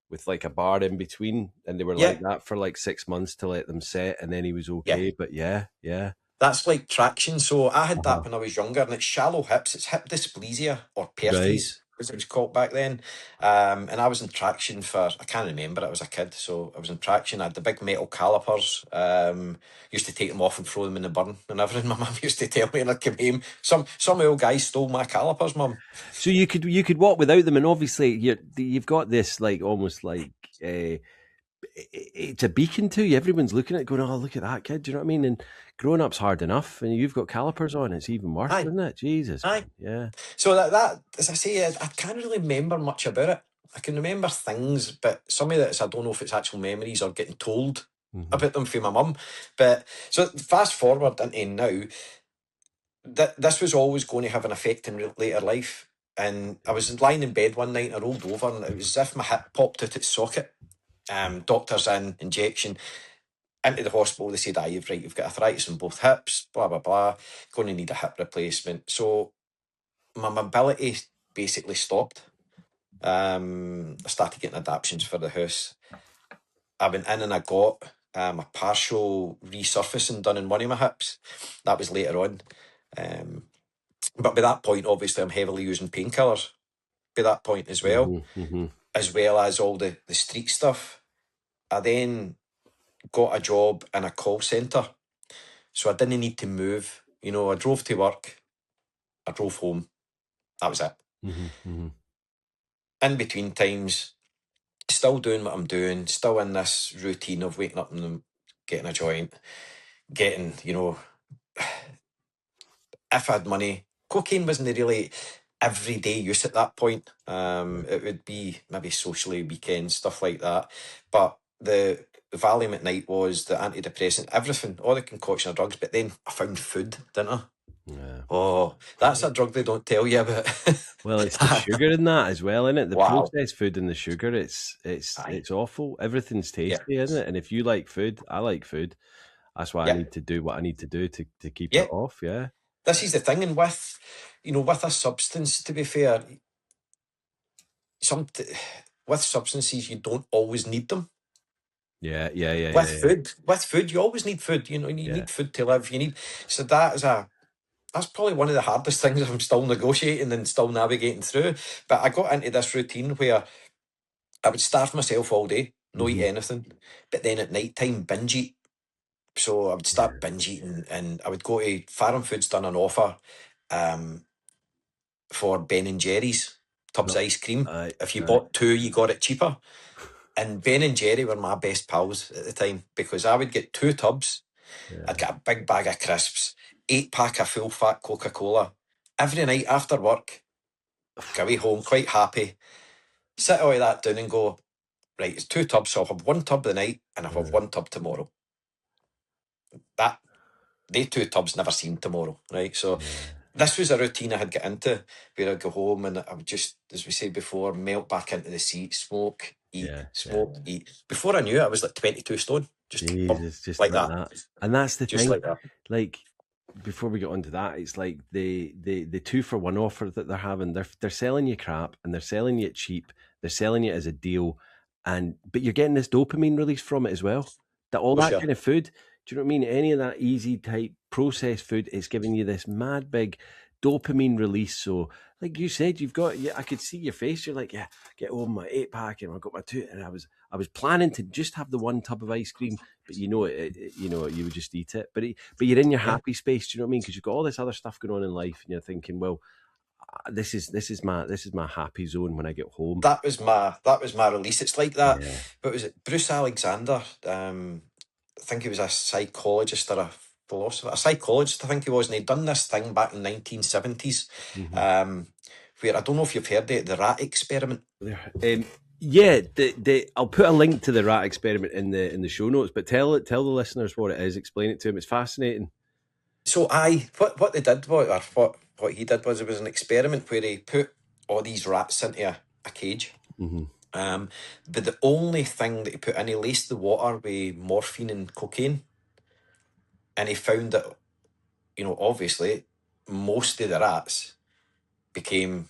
with like a bar in between, and they were like that for like 6 months to let them set, and then he was okay. Yeah. But yeah. That's like traction. So I had that when I was younger, and it's shallow hips. It's hip dysplasia, or Perthes, as it was called back then. And I was in traction for, I can't remember, I was a kid, so I was in traction. I had the big metal calipers. Used to take them off and throw them in the burn and everything. My mum used to tell me, and I'd come home. Some old guy stole my calipers, Mum. So you could walk without them, and obviously you've got this, like, almost like it's a beacon to you. Everyone's looking at it going, oh, look at that kid. Do you know what I mean? And growing up's hard enough, and you've got calipers on, it's even worse, isn't it? Jesus. Aye. Yeah. So that as I say, I can't really remember much about it. I can remember things, but some of it, I don't know if it's actual memories or getting told about them from my mum. But so fast forward into now, this was always going to have an effect in later life. And I was lying in bed one night and I rolled over, and it was as if my hip popped out its socket. Doctors in, injection. into the hospital. They said, you've got arthritis in both hips, blah, blah, blah, going to need a hip replacement. So my mobility basically stopped. I started getting adaptions for the house. I went in and I got a partial resurfacing done in one of my hips. That was later on. But by that point, obviously, I'm heavily using painkillers by that point as well, as well as all the street stuff. I then got a job in a call centre, so I didn't need to move. You know, I drove to work, I drove home, that was it. In between times, still doing what I'm doing, still in this routine of waking up and getting a joint, getting, you know, if I had money, cocaine wasn't really everyday use at that point. It would be maybe socially weekends, stuff like that. But the Valium at night was the antidepressant, everything, all the concoction of drugs. But then I found food, didn't I? Yeah. Oh, that's a drug they don't tell you about. Well, it's the sugar in that as well, isn't it? The Wow. processed food and the sugar, it's awful. Everything's tasty, isn't it? And if you like food, I like food. That's why I need to do what I need to do to keep it off. Yeah. This is the thing, and with a substance, to be fair, with substances you don't always need them. Yeah. With food, you always need food. You need food to live. So that's probably one of the hardest things I'm still negotiating and still navigating through. But I got into this routine where I would starve myself all day, no eat anything, but then at night time binge eat. So I would start binge eating, and I would go to Farm Foods done an offer for Ben and Jerry's tubs of ice cream. If you bought 2, you got it cheaper. And Ben and Jerry were my best pals at the time, because I would get 2 tubs. I'd get a big bag of crisps, 8-pack of full fat Coca-Cola every night after work. Go away home quite happy, sit all of that down and go, right, it's 2 tubs, so I'll have 1 tub the night and I'll have 1 tub tomorrow. They 2 tubs never seen tomorrow, right? So this was a routine I had got into, where I'd go home and I would just, as we said before, melt back into the seat, smoke, eat, eat. Before I knew it, I was like 22 stone. Just like that. And that's the just thing. Like that. Like, before we get onto that, it's like the 2-for-1 offer that they're having. They're selling you crap, and they're selling you it cheap. They're selling you as a deal, but you're getting this dopamine release from it as well. That all that kind of food. Do you know what I mean? Any of that easy type processed food is giving you this mad big dopamine release. So, like you said, you've got. I could see your face. You're like, get home my 8-pack, and I got my 2, and I was planning to just have the 1 tub of ice cream, but you would just eat it. But you're in your happy space. Do you know what I mean? Because you've got all this other stuff going on in life, and you're thinking, well, this is my happy zone when I get home. That was my release. It's like that. Yeah. But was it Bruce Alexander? I think he was a psychologist or a philosopher, a psychologist, I think he was, and he'd done this thing back in the 1970s, where, I don't know if you've heard it, the rat experiment. I'll put a link to the rat experiment in the show notes, but tell the listeners what it is, explain it to them. It's fascinating. So what they did was, or what he did was, it was an experiment where he put all these rats into a cage. But the only thing that he put in, he laced the water with morphine and cocaine, and he found that, obviously most of the rats became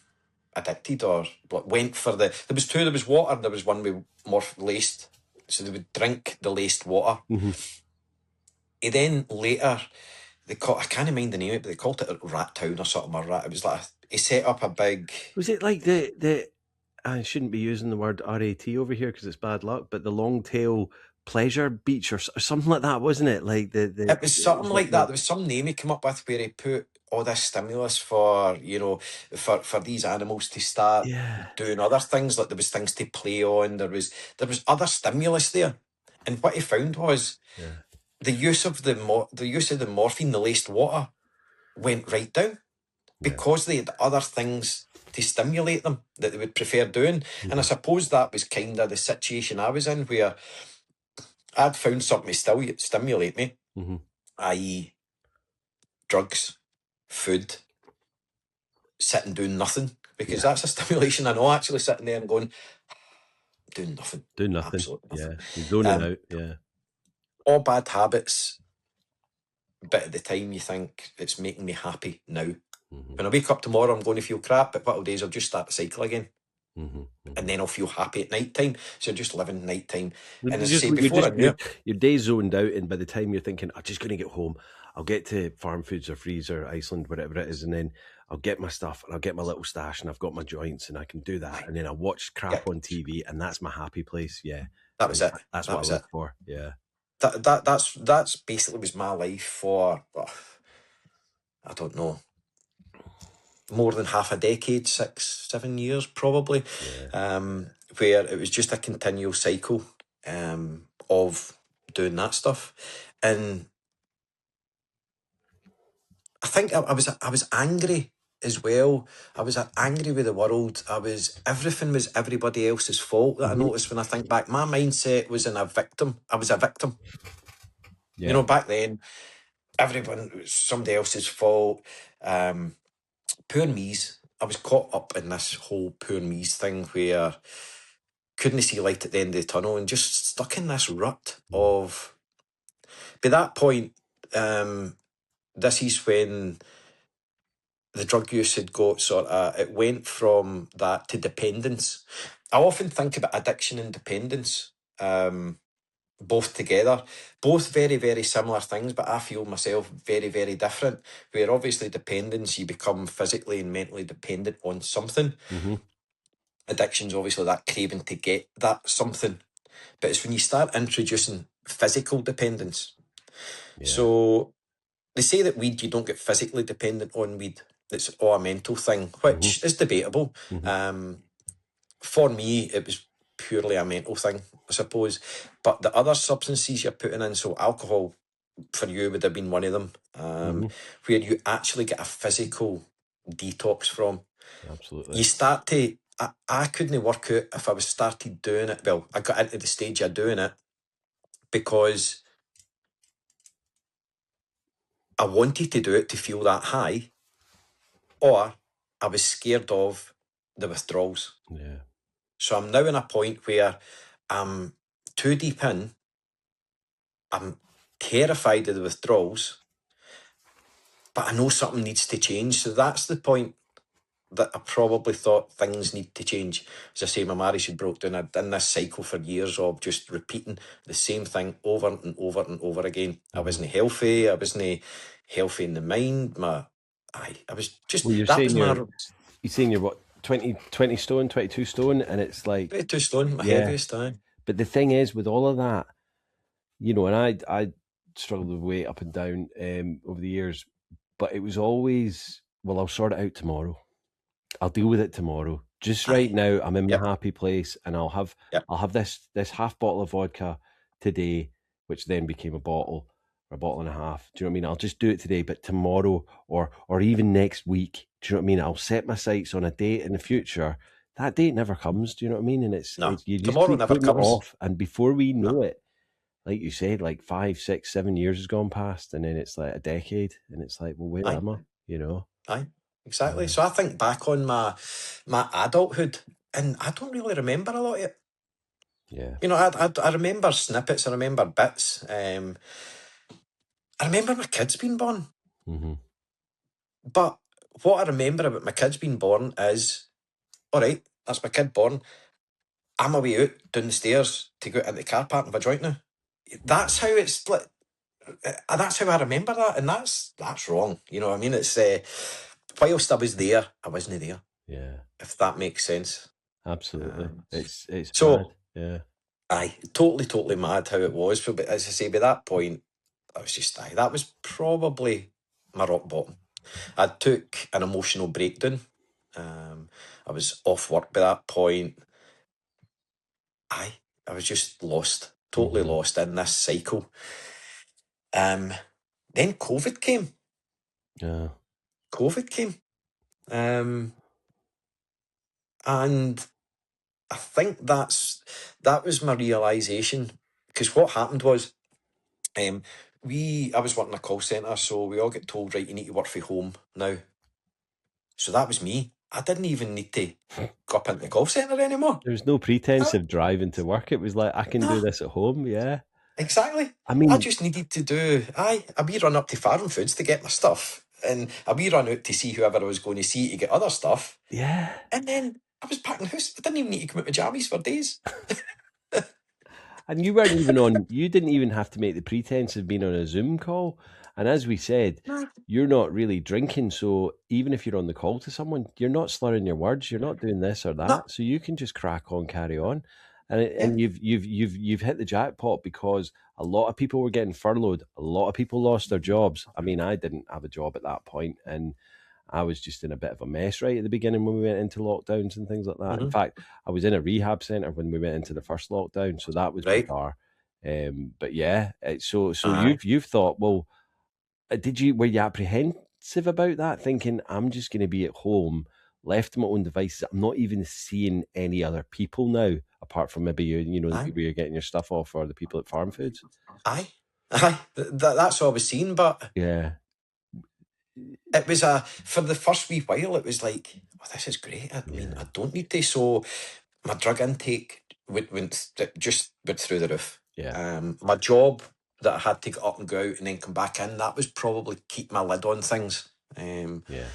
addicted or went for there was 2, there was water and there was one with laced, so they would drink the laced water. He then later, I can't mind the name of it, but they called it Rat Town or something, or Rat, it was like, he set up a big... Was it like the I shouldn't be using the word RAT over here because it's bad luck, but the long tail pleasure beach or something like that, wasn't it? Like it was something like that. There was some name he came up with where he put all this stimulus for, for these animals to start doing other things. Like there was things to play on. There was other stimulus there, and what he found was the use of the morphine, the laced water, went right down because they had other things to stimulate them that they would prefer doing. And I suppose that was kind of the situation I was in, where I'd found something to stimulate me, i.e. drugs, food, sitting doing nothing, because that's a stimulation. I know, actually sitting there and going, doing nothing. Absolutely nothing. You're zoning out, all bad habits, but at the time you think it's making me happy now. When I wake up tomorrow, I'm going to feel crap, but what I'll do is I'll just start the cycle again. And then I'll feel happy at night time. So just living night time. And as I say, before I knew it, your day's zoned out, and by the time you're thinking, I'm just going to get home, I'll get to Farm Foods or Freezer, Iceland, whatever it is, and then I'll get my stuff and I'll get my little stash and I've got my joints and I can do that. And then I'll watch crap on TV and that's my happy place. Yeah. That was it. That's what I look for. Yeah. That's basically was my life for, I don't know, more than half a decade, 6-7 years probably, where it was just a continual cycle of doing that stuff. And I think I was angry as well. I was angry with the world. Everything was everybody else's fault. That I noticed when I think back, my mindset was I was a victim. Yeah. You know, back then, everyone, it was somebody else's fault. Poor me's. I was caught up in this whole poor me's thing where couldn't see light at the end of the tunnel and just stuck in this rut of. By that point, this is when the drug use had got it went from that to dependence. I often think about addiction and dependence, both together, both very, very similar things, but I feel myself very, very different, where obviously dependence, you become physically and mentally dependent on something. Addiction's obviously that craving to get that something, but it's when you start introducing physical dependence. So they say that weed, you don't get physically dependent on weed. It's all a mental thing, which is debatable. For me, it was purely a mental thing, I suppose. But the other substances you're putting in, so alcohol, for you, would have been one of them, where you actually get a physical detox from. Absolutely. You start to... I couldn't work out if I was started doing it. Well, I got into the stage of doing it because I wanted to do it to feel that high, or I was scared of the withdrawals. Yeah. So I'm now in a point where I'm too deep in. I'm terrified of the withdrawals, but I know something needs to change. So that's the point that I probably thought things need to change. As I say, my marriage had broke down. I'd done this cycle for years of just repeating the same thing over and over and over again. I wasn't healthy. I wasn't healthy in the mind. I was just... Well, you're saying you're what, 20 stone, 22 stone, and it's like 22 stone, my heaviest time. But the thing is, with all of that, you know, and I struggled with weight up and down over the years, but it was always, well, I'll sort it out tomorrow. I'll deal with it tomorrow. Just right now, I'm in my happy place, and I'll have this half bottle of vodka today, which then became a bottle or a bottle and a half. Do you know what I mean? I'll just do it today, but tomorrow or even next week, do you know what I mean? I'll set my sights on a date in the future. That date never comes. Do you know what I mean? And you just tomorrow keep never putting comes. it off, and before we know it, like you said, like 5, 6, 7 years has gone past, and then it's like a decade, and it's like, well, where am I? You know? Exactly. So I think back on my adulthood, and I don't really remember a lot of it. Yeah. You know, I remember snippets. I remember bits. I remember my kids being born. But what I remember about my kids being born is, all right, that's my kid born. I'm away out down the stairs to go out into the car park and have a joint now. That's how it's like. That's how I remember that, and that's wrong. You know what I mean? It's whilst I was there, I wasn't there. Yeah. If that makes sense. Absolutely. It's so mad. Yeah. Aye, totally mad how it was. But as I say, by that point, I was just that was probably my rock bottom. I took an emotional breakdown. I was off work by that point. I was just lost, totally lost in this cycle. Then COVID came. Yeah. COVID came. And I think that was my realisation. Because what happened was, I was working in a call centre, so we all get told, right, you need to work from home now. So that was me. I didn't even need to go up into the call centre anymore. There was no pretense of driving to work. It was like, I can do this at home, yeah. Exactly. I mean, I just needed to do a wee run up to Farm Foods to get my stuff, and a wee run out to see whoever I was going to see to get other stuff, yeah. and then I was packing the house. I didn't even need to come out with jammies for days. And you weren't even on, you didn't even have to make the pretense of being on a Zoom call. And as we said, Nah. you're not really drinking. So even if you're on the call to someone, you're not slurring your words. You're not doing this or No. that. So you can just crack on, carry on. And Yeah. you've hit the jackpot, because a lot of people were getting furloughed. A lot of people lost their jobs. I mean, I didn't have a job at that point, and I was just in a bit of a mess right at the beginning when we went into lockdowns and things like that. In Mhm. fact, I was in a rehab centre when we went into the first lockdown, so that was Right. bizarre. But yeah, so Aye. you've thought, well, were you apprehensive about that, thinking I'm just going to be at home, left to my own devices? I'm not even seeing any other people now, apart from maybe the Aye. people you're getting your stuff off, or the people at Farm Foods. Aye. Aye. That's all I was seeing, but Yeah, it was for the first wee while, it was like, oh, this is great. I mean, yeah, I don't need to. So my drug intake just went through the roof. yeah, My job that I had to get up and go out and then come back in, that was probably keep my lid on things. yeah.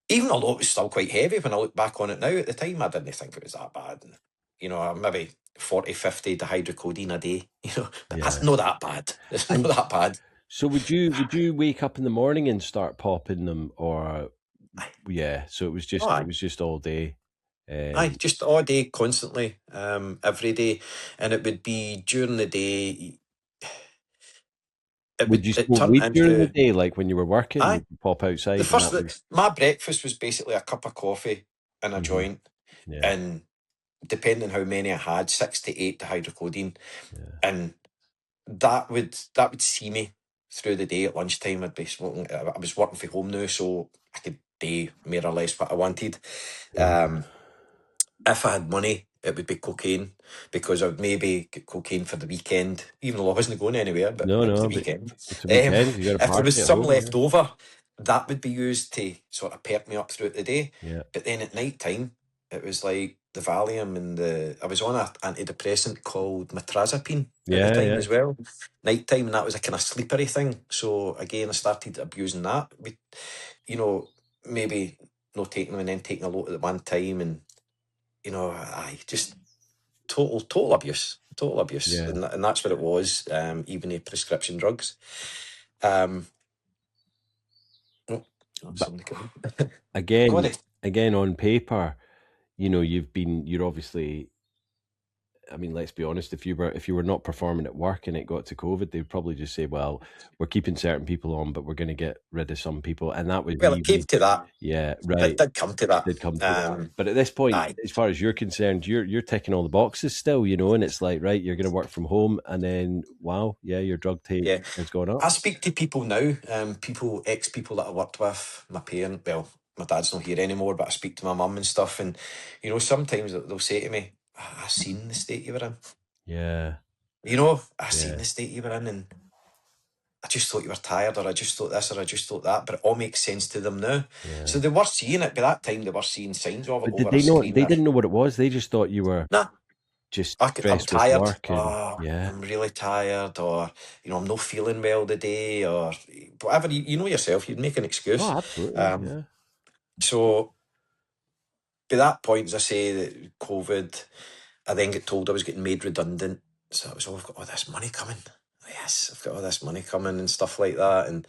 Even although it was still quite heavy when I look back on it now, at the time I didn't think it was that bad. And, maybe 40, 50 dihydrocodone a day, but that's Yeah. not that bad. It's not And that bad. so would you wake up in the morning and start popping them, or Aye. yeah? So it was Oh, just aye. all day. Aye, just all day, constantly, every day. And it would be during the day, Would you it smoke turned weed during the into, day, like when you were working? aye. Would you pop outside and that was My breakfast was basically a cup of coffee and a Mhm. joint, Yeah, and depending how many I had, 6 to 8 dihydrocodone, yeah, and that would see me through the day. At lunchtime, I'd be smoking. I was working from home now, so I could do more or less what I wanted. Mhm. Um, if I had money, it would be cocaine, because I would maybe get cocaine for the weekend, even though I wasn't going anywhere, but No, it was the no, but weekend. it's a weekend. You got a If there party was at some home. left over, that would be used to sort of perk me up throughout the day. Yeah, But then at night time, it was like the Valium and I was on an antidepressant called metrazapine at the yeah, time yeah, as well, night time, and that was a kind of sleepery thing. So again, I started abusing that. Maybe not taking them and then taking a lot at one time, and I just total abuse, yeah. and that's what it was. Even the prescription drugs. Um, oh, But somebody come Go again, ahead. on paper, you're obviously. I mean, let's be honest. If you were not performing at work and it got to COVID, they'd probably just say, "Well, we're keeping certain people on, but we're going to get rid of some people." And that was Well, it came even, to that. yeah, It right. did come to that. Did come to that. Um, But at this point, aye, as far as you're concerned, you're ticking all the boxes still, and it's like, right, you're going to work from home, and then wow, yeah, your drug take yeah. has gone up. I speak to people now. Ex-people that I worked with. My parent. Well, my dad's not here anymore, but I speak to my mum and stuff, and sometimes they'll say to me, "I seen the state you were in. Yeah, I seen yeah, the state you were in, and I just thought you were tired, or I just thought this, or I just thought that," but it all makes sense to them now. yeah. So they were seeing it by that time. They were seeing signs of it But did over they a know? screen. They didn't know what it was. They just thought you were Nah, just I'm stressed with tired. work, and Oh, yeah, I'm really tired, or I'm not feeling well today, or whatever. You know yourself. You'd make an excuse. oh, absolutely, Um, yeah, so by that point, as I say, that COVID, I then get told I was getting made redundant. So I was, I've got all this money coming. Yes, I've got all this money coming and stuff like that.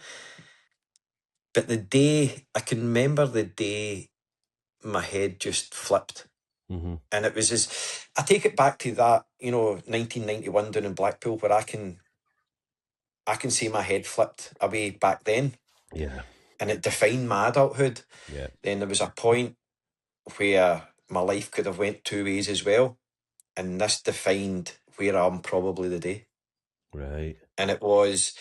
But I can remember the day my head just flipped. hmm, And it was I take it back to that, 1991 down in Blackpool, where I can see my head flipped away back then, yeah, and it defined my adulthood. yeah, Then there was a point where my life could have went two ways as well, and this defined where I'm probably today. right, And it was,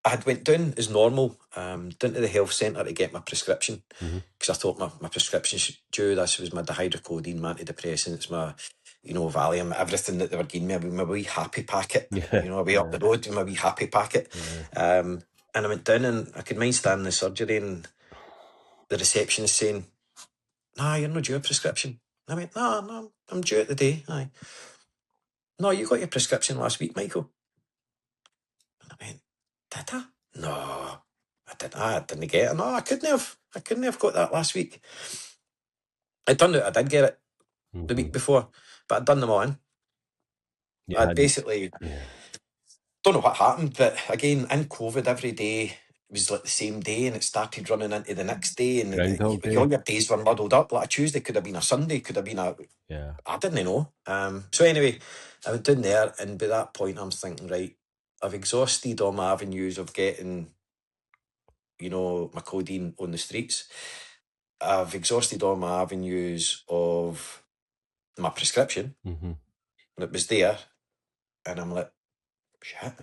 I had went down as normal, down to the health centre to get my prescription, hmm, because I thought my prescription's due. This was my dihydrocodone, my antidepressants, my Valium, everything that they were giving me, my wee happy packet, yeah, away up the road with my wee happy packet. yeah, And I went down, and I could mind standing in the surgery, and the receptionist saying, "Nah, you're not due a prescription." And I went, "No, I'm due it today." Aye. no, you got your prescription last week, Michael. And I went, did I? No, I didn't get it. No, I couldn't have got that last week. It turned out I did get it the week before, but I'd done them all in. Yeah, I'd basically, don't know what happened, but again, in COVID, every day was like the same day, and it started running into the next day, and Groundhog Day. all your days were muddled up. Like a Tuesday could have been a Sunday, could have been a... Yeah. I didn't know. So anyway, I went down there, and by that point, I'm thinking, right, I've exhausted all my avenues of getting, you know, my codeine on the streets. I've exhausted all my avenues of my prescription. It was there, and I'm like, shit,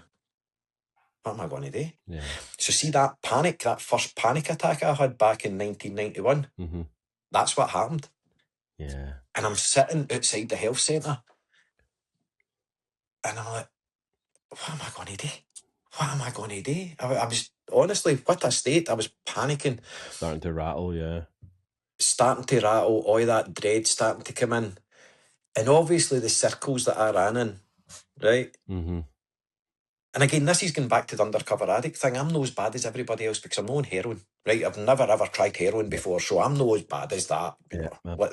what am I going to do? Yeah. So see that panic, that first panic attack I had back in 1991, that's what happened. Yeah. And I'm sitting outside the health centre, and I'm like, what am I going to do? What am I going to do? I was, honestly, what a state. I was panicking. Starting to rattle, yeah. Starting to rattle, all that dread starting to come in. And obviously the circles that I ran in, right? And again, this is going back to the undercover addict thing. I'm not as bad as everybody else because I'm not on heroin, right? I've never ever tried heroin before, so I'm not as bad as that. You know, like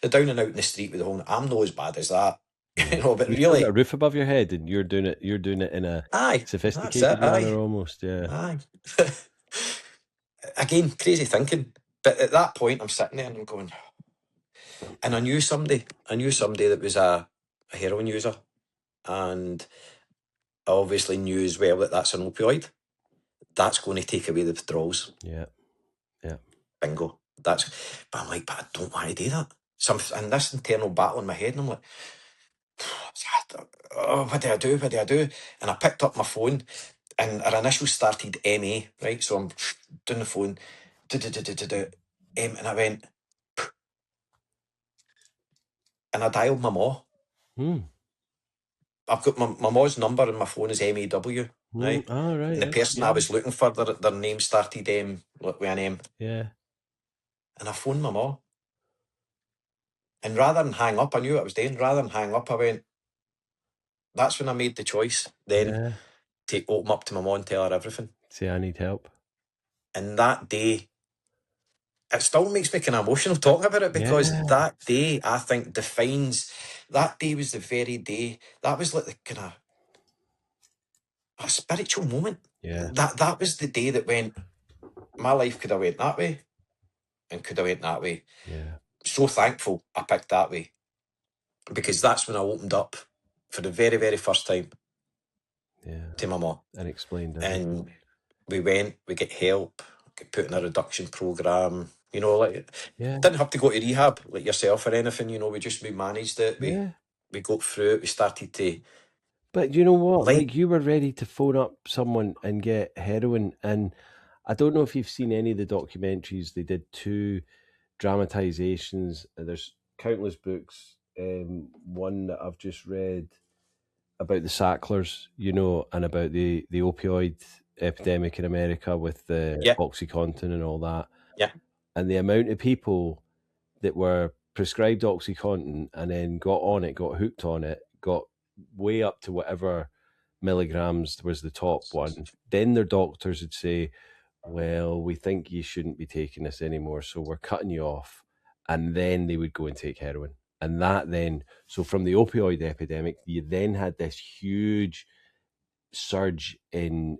the down and out in the street with the whole. I'm not as bad as that. You know, but you've really, got a roof above your head, and you're doing it in a sophisticated manner, almost. Yeah. Aye. Again, crazy thinking. But at that point, I'm sitting there and I'm going, and I knew somebody that was a heroin user, and I obviously knew as well that that's an opioid. That's going to take away the withdrawals. Yeah. Bingo. But I'm like, but I don't want to do that. And this internal battle in my head, and I'm like, oh, what do I do? What do I do? And I picked up my phone, and our initials started MA, right? So I'm doing the phone, and I went, and I dialed my ma. I've got my ma's number and my phone is MAW, right? Oh, right. And the person I was looking for, their name started with an M. Yeah. And I phoned my ma. And rather than hang up, I knew what I was doing. Rather than hang up, I went, that's when I made the choice then to open up to my ma and tell her everything. Say, I need help. And that day, it still makes me kind of emotional talking about it because that day, I think, defines... That day was the very day... That was like the kind of... a spiritual moment. Yeah. That was the day that went... My life could have went that way and could have went that way. Yeah. So thankful I picked that way because that's when I opened up for the very, very first time to my mum. And explained it. And we get help, get put in a reduction programme, you know, like didn't have to go to rehab like yourself or anything, you know, we managed it. We got through it, we started to... But you know what? Like you were ready to phone up someone and get heroin, and I don't know if you've seen any of the documentaries. They did 2 dramatizations. There's countless books. One that I've just read about the Sacklers, you know, and about the opioid epidemic in America with the OxyContin and all that. Yeah. And the amount of people that were prescribed OxyContin and then got on it, got hooked on it, got way up to whatever milligrams was the top one. Then their doctors would say, well, we think you shouldn't be taking this anymore, so we're cutting you off. And then they would go and take heroin. And that then, so from the opioid epidemic, you then had this huge surge in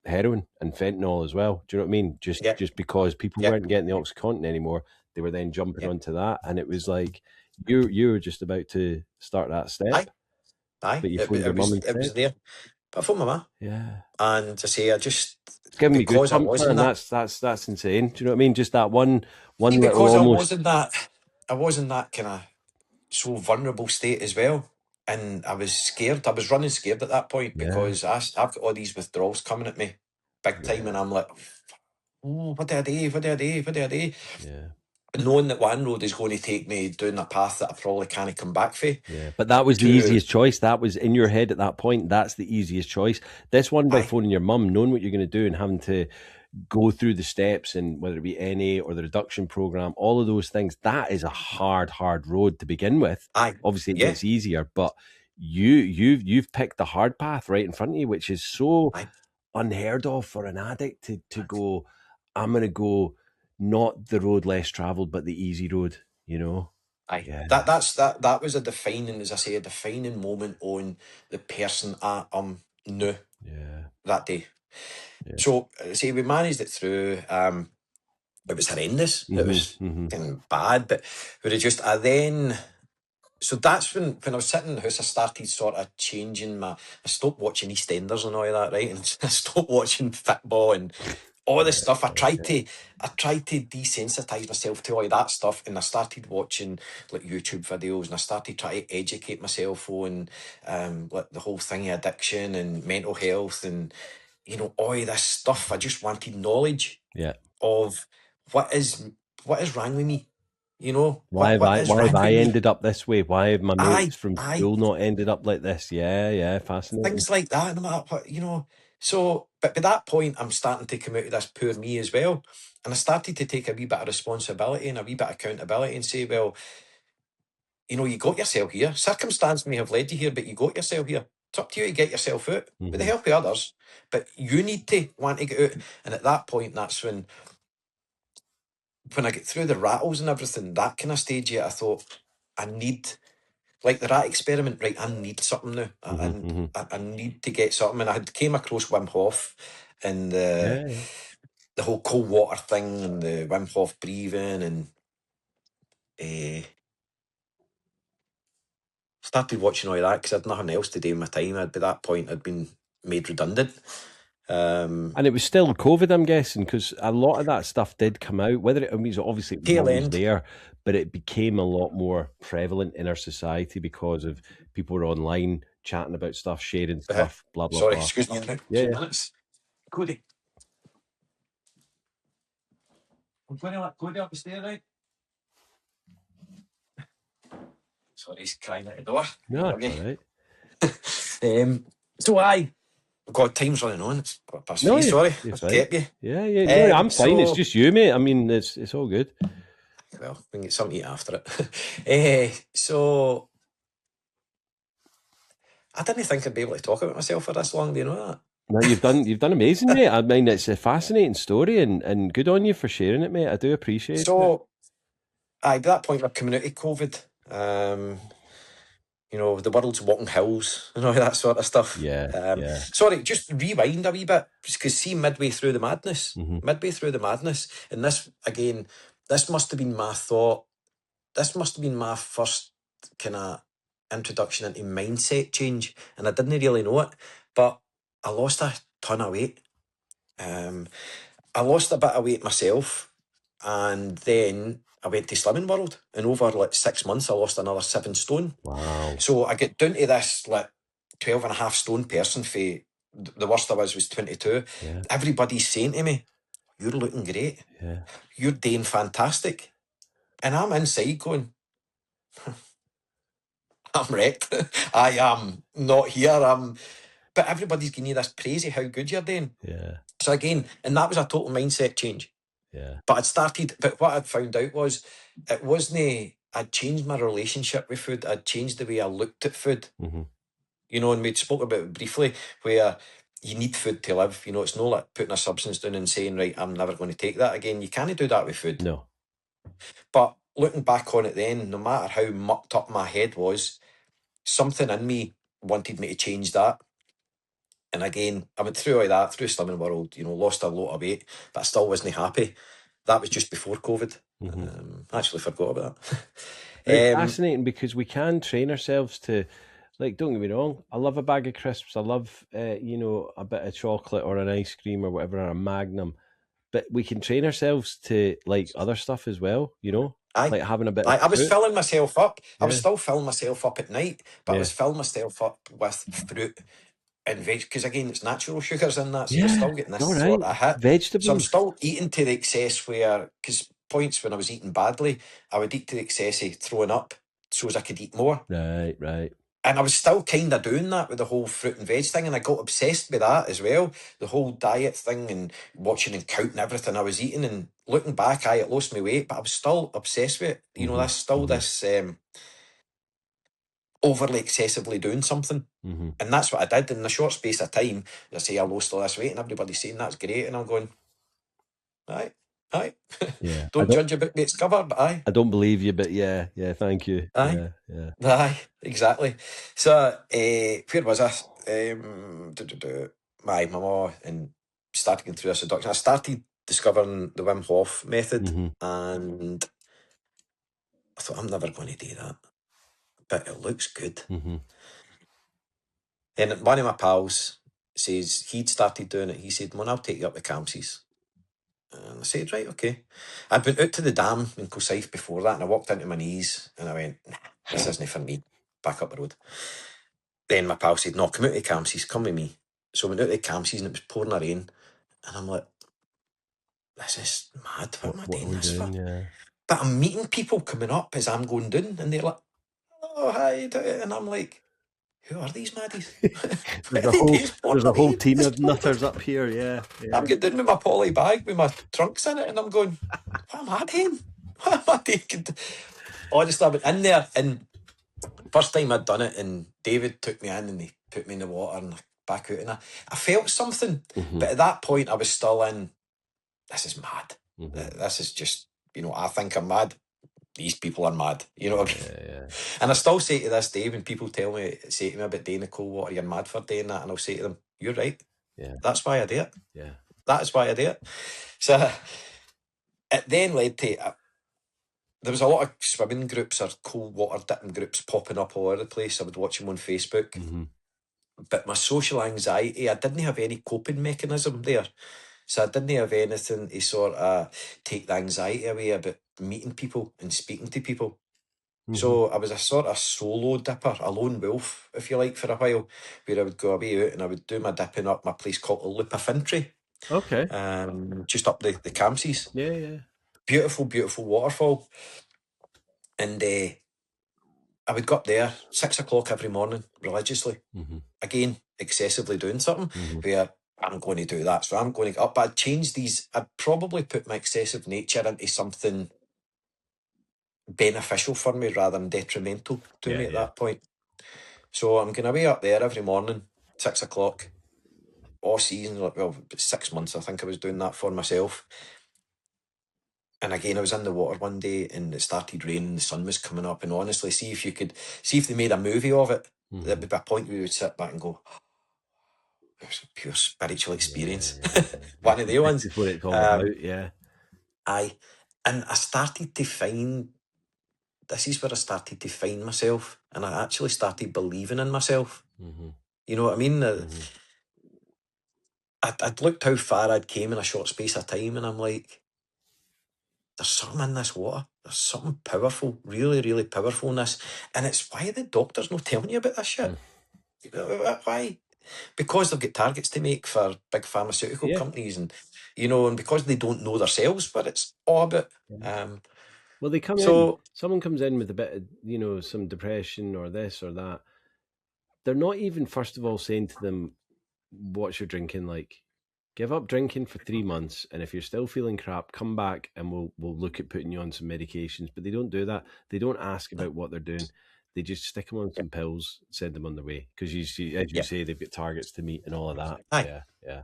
heroin and fentanyl as well. Do you know what I mean? Just because people weren't getting the OxyContin anymore, they were then jumping onto that. And it was like, you were just about to start that step. Aye. But you phoned your mum instead. It was there. But I phoned my mum. Yeah. And I say, I just... It's giving me goosebumps, man. That's insane. Do you know what I mean? Just that one little because almost... I was in that kind of so vulnerable state as well. And I was scared. I was running scared at that point because I've got all these withdrawals coming at me big time. And I'm like, oh, what do I do? What do I do? What do I do? Yeah. Knowing that one road is going to take me down a path that I probably can't come back for. Yeah, but that was the easiest choice. That was in your head at that point. That's the easiest choice. This one by phoning your mum, knowing what you're going to do and having to go through the steps, and whether it be NA or the reduction program, all of those things, that is a hard road to begin with. Aye. Obviously it gets easier, but you've picked the hard path right in front of you, which is so Aye. unheard of for an addict to go, I'm going to go not the road less travelled, but the easy road, you know? Aye. Yeah. That was a defining, as I say, a defining moment on the person I knew Yeah. that day. Yeah. So, see, we managed it through. It was horrendous. It was fucking bad, but I then. So that's when I was sitting in the house, I started sort of changing I stopped watching EastEnders and all of that, right? And I stopped watching football and all this stuff. I tried to desensitize myself to all of that stuff, and I started watching like YouTube videos, and I started trying to educate myself on like the whole thing of addiction and mental health and all of this stuff. I just wanted knowledge Yeah. of what is wrong with me. Why have what is wrong I with me? ended up this way? Why have my Aye, mates from aye. school not ended up like this? Yeah, fascinating. Things like that, no matter what. So, but by that point, I'm starting to come out of this poor me as well. And I started to take a wee bit of responsibility and a wee bit of accountability and say, well, you got yourself here. Circumstance may have led you here, but you got yourself here. It's up to you to get yourself out with the help of others. But you need to want to get out. And at that point, that's when I get through the rattles and everything, that kind of stage yet, I thought, I need, like the rat experiment, right? I need something now. I need to get something. And I had came across Wim Hof and Yeah. the whole cold water thing and the Wim Hof breathing and started watching all of that because I had nothing else to do with my time. By that point, I'd been made redundant. And it was still COVID, I'm guessing, because a lot of that stuff did come out. Obviously it was Tail always end. there, but it became a lot more prevalent in our society because of people were online chatting about stuff, sharing stuff, blah blah Sorry, blah. excuse me. Yeah, 2 minutes. Cody. I'm going to let Cody up the stair, right? Sorry, he's crying at the door. no, it's all right. So God, time's running on. It's past No, 3. Sorry, you're I've fine. kept you. Yeah. No, I'm fine. It's So just you, mate. I mean, it's all good. well, we can get something to eat after it. So I didn't think I'd be able to talk about myself for this long. Do you know that? No, you've done amazing, mate. I mean, it's a fascinating story, and good on you for sharing it, mate. I do appreciate it. So, by that point, we're coming out of COVID. The world's walking hills and all that sort of stuff. Yeah. Sorry, just rewind a wee bit because see, midway through the madness, and this again, this must have been my thought. This must have been my first kind of introduction into mindset change, and I didn't really know it, but I lost a ton of weight. I lost a bit of weight myself, and then I went to Slimming World, and over like 6 months, I lost another 7 stone. Wow. So I get down to this like 12 and a half stone person. The worst I was 22. Yeah. Everybody's saying to me, "You're looking great. Yeah. You're doing fantastic," and I'm inside going, I'm wrecked. I am not here. But everybody's giving you this praise of how good you're doing. Yeah. So again, and that was a total mindset change. Yeah. But what I'd found out was it wasn't, I'd changed my relationship with food. I'd changed the way I looked at food. And we'd spoke about it briefly, where you need food to live. It's not like putting a substance down and saying, right, I'm never going to take that again. You can't do that with food. No. But looking back on it then, no matter how mucked up my head was, something in me wanted me to change that. And again, I went through all that, through Slimming World, lost a lot of weight, but I still wasn't happy. That was just before COVID. I actually forgot about that. It's fascinating because we can train ourselves to, like, don't get me wrong, I love a bag of crisps. I love, a bit of chocolate or an ice cream or whatever, or a Magnum. But we can train ourselves to like other stuff as well, Aye. like having a bit of I was fruit. filling myself up. Yeah. I was still filling myself up at night, but I Yeah. was filling myself up with fruit and veg, because again, it's natural sugars in that, so Yeah, you're still getting this all sort right. of hit. Vegetables. So I'm still eating to the excess where, because points when I was eating badly, I would eat to the excess of throwing up so as I could eat more. Right. And I was still kind of doing that with the whole fruit and veg thing, and I got obsessed with that as well. The whole diet thing and watching and counting everything I was eating, and looking back, it lost me weight, but I was still obsessed with it. There's still this overly excessively doing something. Mm-hmm. And that's what I did in a short space of time. I say I lost all this weight and everybody's saying that's great. And I'm going, aye. Yeah. Don't judge a book by its cover, but aye. I don't believe you, but yeah, thank you. Aye. Yeah. Aye, exactly. So, where was I? My mum and started going through this induction. I started discovering the Wim Hof method, Mm-hmm. and I thought, I'm never going to do that, but it looks good. Mm-hmm. And one of my pals says he'd started doing it. He said, "Well, I'll take you up the Campsies." And I said, right, okay. I'd been out to the dam in Kilsyth before that, and I walked into my knees and I went, nah, this isn't for me. Back up the road. Then my pal said, no, come out to Campsies, come with me. So I went out to Campsies and it was pouring a rain. And I'm like, this is mad. What am I doing this for? Yeah. But I'm meeting people coming up as I'm going down, and they're like, oh, hi. And I'm like, who are these maddies? There's a whole team of nutters up here, yeah. I'm getting down with my poly bag with my trunks in it, and I'm going, what am I doing? What am I taking? Honestly, I went in there, and first time I'd done it, and David took me in and he put me in the water and back out, and I felt something. Mm-hmm. But at that point, I was still in, this is mad. Mm-hmm. This is just, I think I'm mad. These people are mad. You know what I mean? Yeah. And I still say to this day, when people say to me about doing the cold water, you're mad for doing that, and I'll say to them, you're right. Yeah. That's why I do it. Yeah. That is why I do it. So it then led to, there was a lot of swimming groups or cold water dipping groups popping up all over the place. I would watch them on Facebook. Mm-hmm. But my social anxiety, I didn't have any coping mechanism there. So I didn't have anything to sort of take the anxiety away about meeting people and speaking to people. Mm-hmm. So I was a sort of solo dipper, a lone wolf, if you like, for a while, where I would go away out and I would do my dipping up my place called the Loop of Fintry. Okay. Just up the Campsies. Yeah. Beautiful, beautiful waterfall. And I would go up there 6 o'clock every morning religiously. Mm-hmm. Again, excessively doing something where I'm going to do that. So I'm going to up. But I'd change these. I'd probably put my excessive nature into something beneficial for me rather than detrimental to me at that point. So I'm going away up there every morning, 6 o'clock, all season. Well, 6 months I think I was doing that for myself. And again, I was in the water one day and it started raining, the sun was coming up, and honestly, see if they made a movie of it, there would be a point where we would sit back and go, it was a pure spiritual experience. One of the ones. This is what it's all about, yeah. Aye. And I started to find, this is where I started to find myself, and I actually started believing in myself. Mm-hmm. You know what I mean? I'd looked how far I'd came in a short space of time, and I'm like, there's something in this water. There's something powerful, really, really powerful in this. And it's why the doctor's not telling you about this shit. Why? Because they've got targets to make for big pharmaceutical companies, and and because they don't know themselves what it's all about. Well, they come in. Someone comes in with a bit of, some depression or this or that. They're not even, first of all, saying to them, what's your drinking like? Give up drinking for 3 months, and if you're still feeling crap, come back and we'll look at putting you on some medications. But they don't do that. They don't ask about what they're doing. They just stick them on some pills, send them on their way. Because as you say, they've got targets to meet and all of that. Aye. Yeah.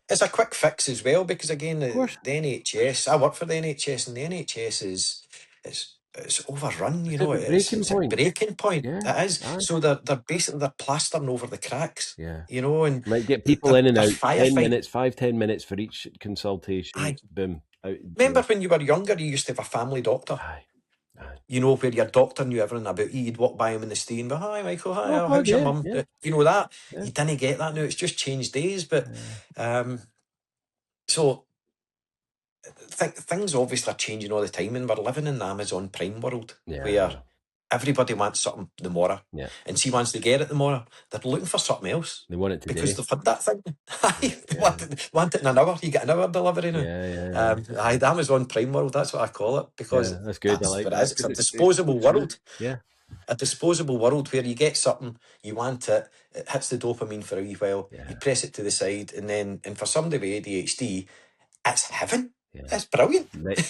It's a quick fix as well, because again, the NHS, I work for the NHS, and the NHS it's overrun, it's a breaking point. Yeah. It is. So they're basically plastering over the cracks. Yeah. And might get people in and out. 5-10 minutes for each consultation. Aye. Boom. Out. Remember when you were younger, you used to have a family doctor. Aye. Where your doctor knew everything about you. You'd walk by him in the street and go, hi Michael, hi, how's your mum? Yeah. That. Yeah. You didn't get that now. It's just changed days. But so things obviously are changing all the time, and we're living in the Amazon Prime world where everybody wants something tomorrow. Yeah. And see, once they get it tomorrow, they're looking for something else. They want it today. Because they've had that thing. Want it in an hour. You get an hour delivery now. Yeah. The Amazon Prime world, that's what I call it. Because that's good. That's what it is. It's a disposable world. Yeah. A disposable world where you get something, you want it hits the dopamine for a wee while, you press it to the side, and for somebody with ADHD, it's heaven. Yeah. It's brilliant. Next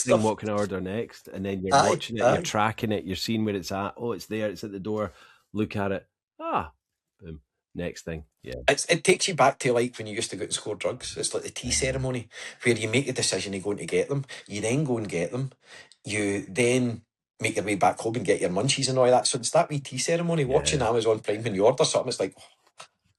thing, what can I order next? And then you're watching it, you're tracking it, you're seeing where it's at. Oh, it's there, it's at the door. look at it, boom, next thing. Yeah. It takes you back to like when you used to go out and score drugs. It's like the tea ceremony where you make a decision of going to get them. You then go and get them. You then make your way back home and get your munchies and all that. So it's that wee tea ceremony. Watching Amazon Prime when you order something, it's like,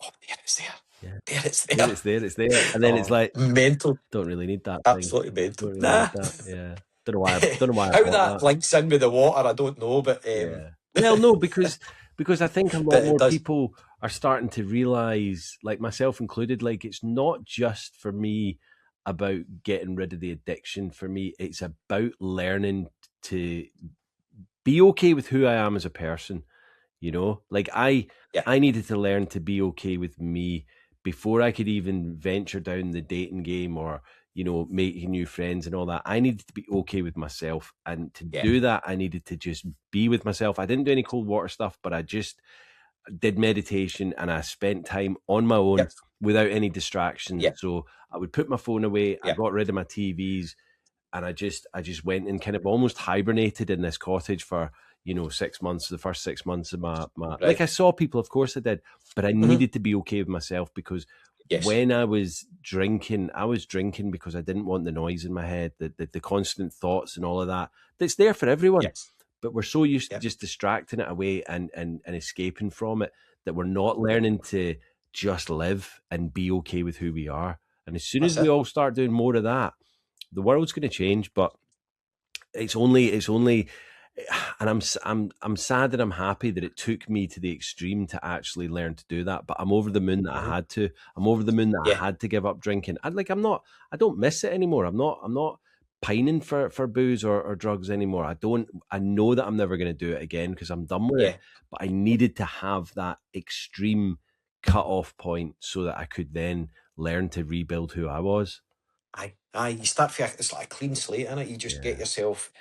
oh, there it's there. Yeah. There it's there. There it's there, it's there. And then it's like, mental. don't really need that Absolutely thing. mental. Don't really need that. Yeah. Don't know why I How bought that links in with the water, I don't know, but yeah. Well, no, because I think a lot but it more does. people are starting to realise, like myself included, like it's not just for me about getting rid of the addiction. For me, it's about learning to be okay with who I am as a person. You know, like I needed to learn to be okay with me before I could even venture down the dating game or, you know, making new friends and all that. I needed to be okay with myself. And to do that, I needed to just be with myself. I didn't do any cold water stuff, but I just did meditation and I spent time on my own without any distractions. So I would put my phone away. I got rid of my TVs and I just went and kind of almost hibernated in this cottage for, you know, 6 months, the first 6 months of my like I saw people, of course I did, but I needed to be okay with myself because when I was drinking because I didn't want the noise in my head, the constant thoughts and all of that. That's there for everyone. But we're so used to just distracting it away and escaping from it that we're not learning to just live and be okay with who we are. And as soon as we all start doing more of that, the world's going to change. But it's only, and I'm sad that I'm happy that it took me to the extreme to actually learn to do that. But I'm over the moon that I had to. I'm over the moon that I had to give up drinking. I don't miss it anymore. I'm not pining for booze or drugs anymore. I know that I'm never going to do it again because I'm done with it. But I needed to have that extreme cut off point so that I could then learn to rebuild who I was. Aye, you start for it's like a clean slate, innit? You just get yourself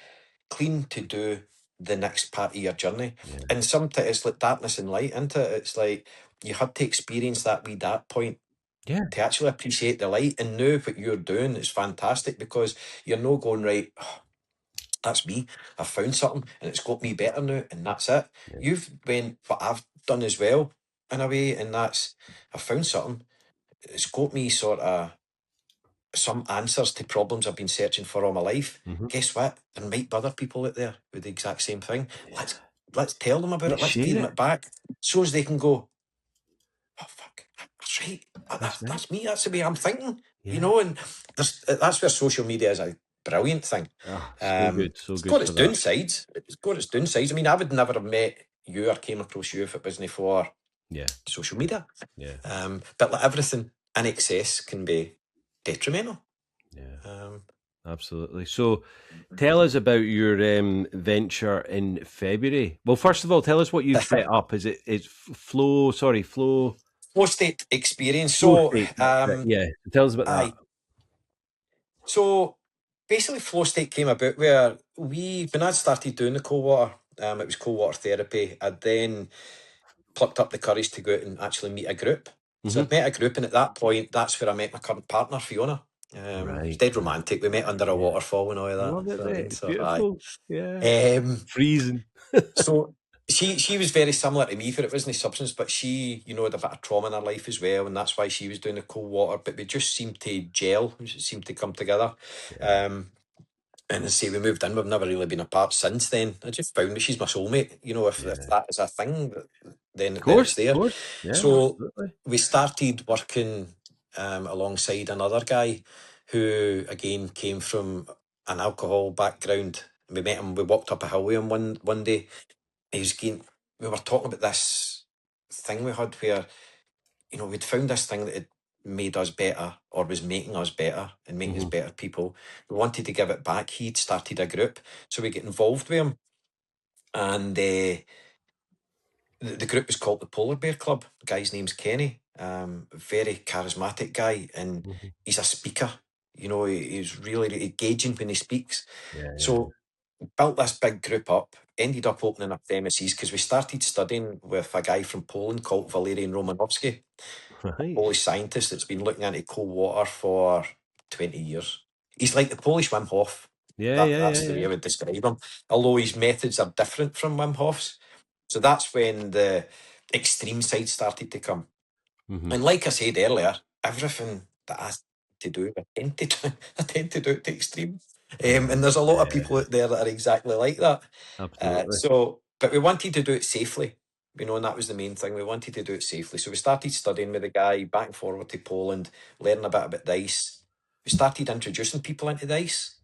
clean to do the next part of your journey. And sometimes it's like darkness and light, isn't it? It's like you had to experience that wee dark point to actually appreciate the light. And now what you're doing is fantastic because you're not going, right, that's me, I've found something and it's got me better now and that's it. You've went what I've done as well in a way, and that's I've found something, it's got me sort of some answers to problems I've been searching for all my life. Guess what? There might be other people out there with the exact same thing. Let's tell them about it. Let's feed them it back so as they can go, oh fuck, that's right. That's me. That's the way I'm thinking. You know, and that's where social media is a brilliant thing. So good. It's got its downsides. It's got its downsides. I mean, I would never have met you or came across you if it wasn't for social media. But like everything in excess can be detrimental. Absolutely. So tell us about your venture in February. Well, first of all, tell us what you've set up. It's Flow State Experience. So tell us about that. So basically Flow State came about where when I started doing the cold water, it was cold water therapy, I then plucked up the courage to go out and actually meet a group. So I'd met a group, and at that point, that's where I met my current partner, Fiona. It was dead romantic. We met under a waterfall and all of that. Love it, mate. It's so, beautiful. Freezing. So she was very similar to me, for it wasn't substance, but she, had a bit of trauma in her life as well, and that's why she was doing the cold water. But we just seemed to gel, we just seemed to come together. And I say we moved in, we've never really been apart since then. I just found that she's my soulmate. If that is a thing, then it's there. So we started working alongside another guy who again came from an alcohol background. We met him, we walked up a hill with him one day. We were talking about this thing we had where, we'd found this thing that had made us better or was making us better and making us better people. We wanted to give it back. He'd started a group, so we get involved with him. And the group was called the Polar Bear Club. The guy's name's Kenny. Very charismatic guy, and he's a speaker. He's really engaging when he speaks. So built this big group up, ended up opening up premises because we started studying with a guy from Poland called Valerian Romanowski, a Polish scientist that's been looking into cold water for 20 years. He's like the Polish Wim Hof. That's the way I would describe him. Although his methods are different from Wim Hof's. So that's when the extreme side started to come. And like I said earlier, everything that I to do, I tend to do it to extreme. And there's a lot of people out there that are exactly like that. Absolutely. But we wanted to do it safely, and that was the main thing. We wanted to do it safely. So we started studying with the guy back and forward to Poland, learning a bit about the ice. We started introducing people into the ice.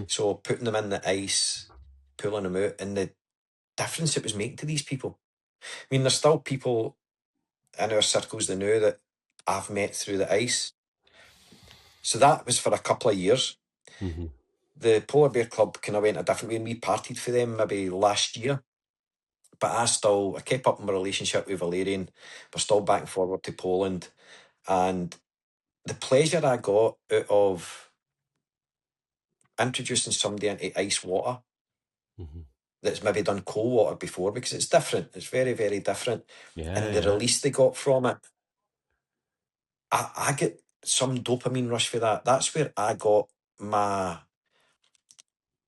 So putting them in the ice, pulling them out, and the difference it was making to these people. I mean, there's still people in our circles they know that I've met through the ice. So that was for a couple of years. The Polar Bear Club kind of went a different way, and we partied for them maybe last year. But I kept up my relationship with Valerian. We're still back and forward to Poland. And the pleasure I got out of introducing somebody into ice water that's maybe done cold water before, because it's different. It's very, very different. And the release they got from it, I get some dopamine rush for that. That's where I got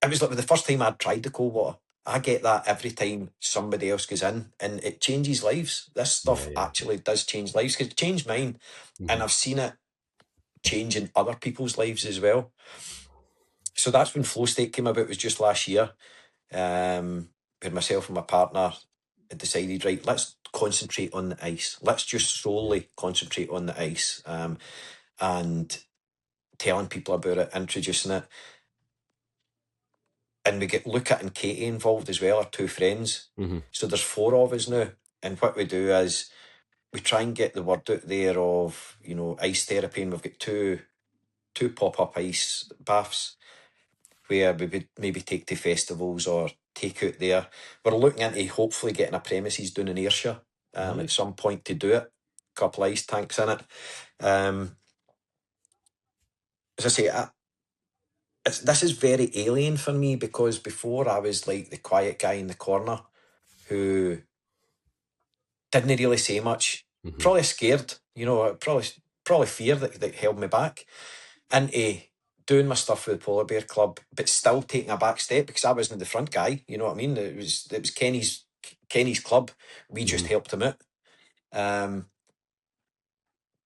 it was like the first time I'd tried the cold water. I get that every time somebody else goes in, and it changes lives. This stuff actually does change lives, because it changed mine, and I've seen it changing other people's lives as well. So that's when Flow State came about. It was just last year. Where myself and my partner had decided, right, let's concentrate on the ice. Let's just solely concentrate on the ice, and telling people about it, introducing it. And we get Luca and Katie involved as well, our two friends. So there's 4 of us now. And what we do is we try and get the word out there of, ice therapy. And we've got two pop-up ice baths where we would maybe take to festivals or take out there. We're looking into hopefully getting a premises down in Ayrshire at some point to do it. A couple of ice tanks in it. As I say, this is very alien for me, because before I was like the quiet guy in the corner who didn't really say much, probably scared, probably fear that held me back into doing my stuff with the Polar Bear Club, but still taking a back step because I wasn't the front guy. You know what I mean? It was Kenny's club. We just helped him out.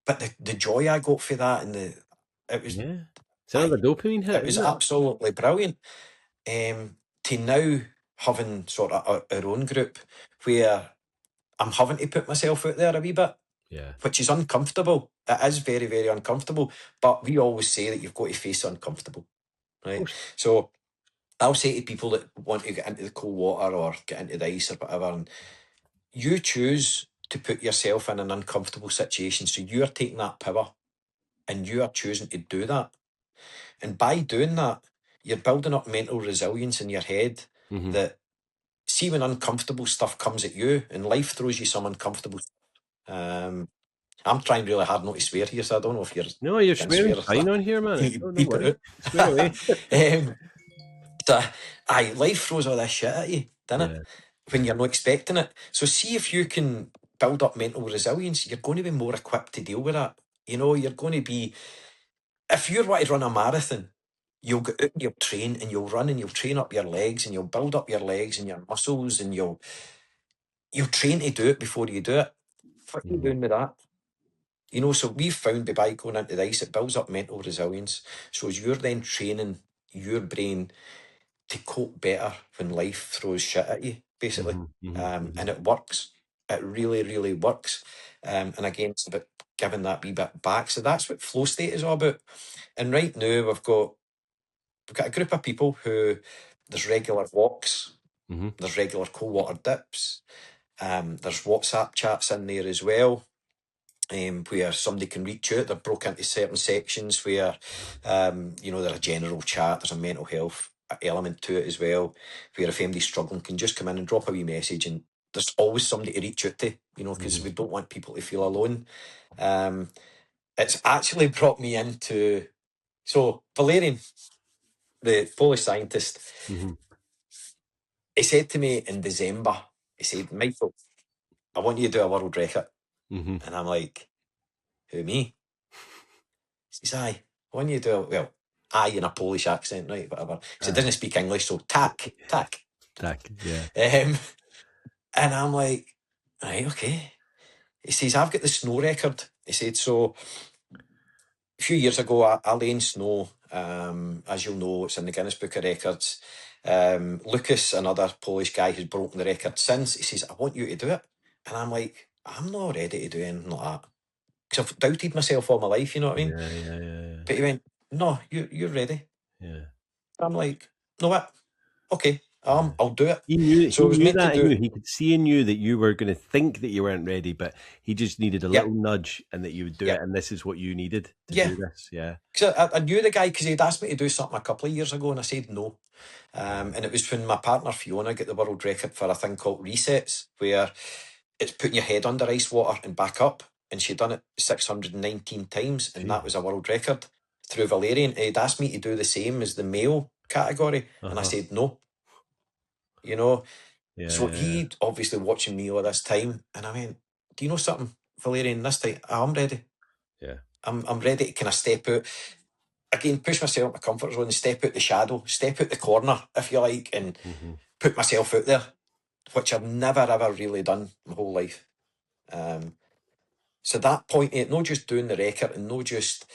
But the joy I got for that, and it was It's another dopamine hit. It was absolutely brilliant. To now having sort of our own group where I'm having to put myself out there a wee bit, which is uncomfortable. It is very, very uncomfortable. But we always say that you've got to face uncomfortable, right? So I'll say to people that want to get into the cold water or get into the ice or whatever, and you choose to put yourself in an uncomfortable situation. So you're taking that power and you are choosing to do that. And by doing that, you're building up mental resilience in your head that, see, when uncomfortable stuff comes at you and life throws you some uncomfortable I'm trying really hard not to swear here, so I don't know if you're... No, you're swearing fine on here, man. You beep it out. Swear away. Life throws all this shit at you, doesn't it? When you're not expecting it. So see if you can build up mental resilience, you're going to be more equipped to deal with that. You're going to be... If you're wanting to run a marathon, you'll go out and you'll train and you'll run and you'll train up your legs and you'll build up your legs and your muscles and you'll train to do it before you do it. What are you doing with that? So we've found by going into the ice, it builds up mental resilience. So as you're then training your brain to cope better when life throws shit at you, basically. And it works. It really, really works. And again, it's about giving that wee bit back. So that's what Flow State is all about. And right now we've got a group of people who, there's regular walks, there's regular cold water dips, there's WhatsApp chats in there as well. Where somebody can reach out. They're broken into certain sections where, there's a general chat, there's a mental health element to it as well, where if anybody's struggling, can just come in and drop a wee message, and there's always somebody to reach out to, because we don't want people to feel alone. It's actually brought me into... So, Valerian, the Polish scientist, he said to me in December, he said, Michael, I want you to do a world record. And I'm like, who, me? He says, aye, I want you to do aye in a Polish accent, right, whatever. Because he doesn't speak English, so tack, yeah. And I'm like, right, okay. He says, I've got the snow record. He said, so a few years ago, I lay in snow. As you'll know, it's in the Guinness Book of Records. Lucas, another Polish guy who's broken the record since, he says, I want you to do it. And I'm like, I'm not ready to do anything like that. Because I've doubted myself all my life, you know what I mean? Yeah. But he went, no, you're ready. Yeah. I'm like, no what? Okay, I'll do it. He knew, So I was meant to do it. He could see in you that you were going to think that you weren't ready, but he just needed a Yeah, little nudge and that you would do yeah, it. And this is what you needed to yeah. do this. Yeah. Because I knew the guy because he'd asked me to do something a couple of years ago and I said no. And it was when my partner Fiona got the world record for a thing called resets, where it's putting your head under ice water and back up. And she'd done it 619 times, and that was a world record through Valerian. He'd asked me to do the same as the male category, and I said no. You know, so he'd obviously watching me all this time, and I went, "Do you know something, Valerian? This time I'm ready. Yeah. I'm ready to kind of step out." Again, push myself out my comfort zone, step out the shadow, step out the corner, if you like, and put myself out there, which I've never ever really done my whole life. So that point, not just doing the record and not just,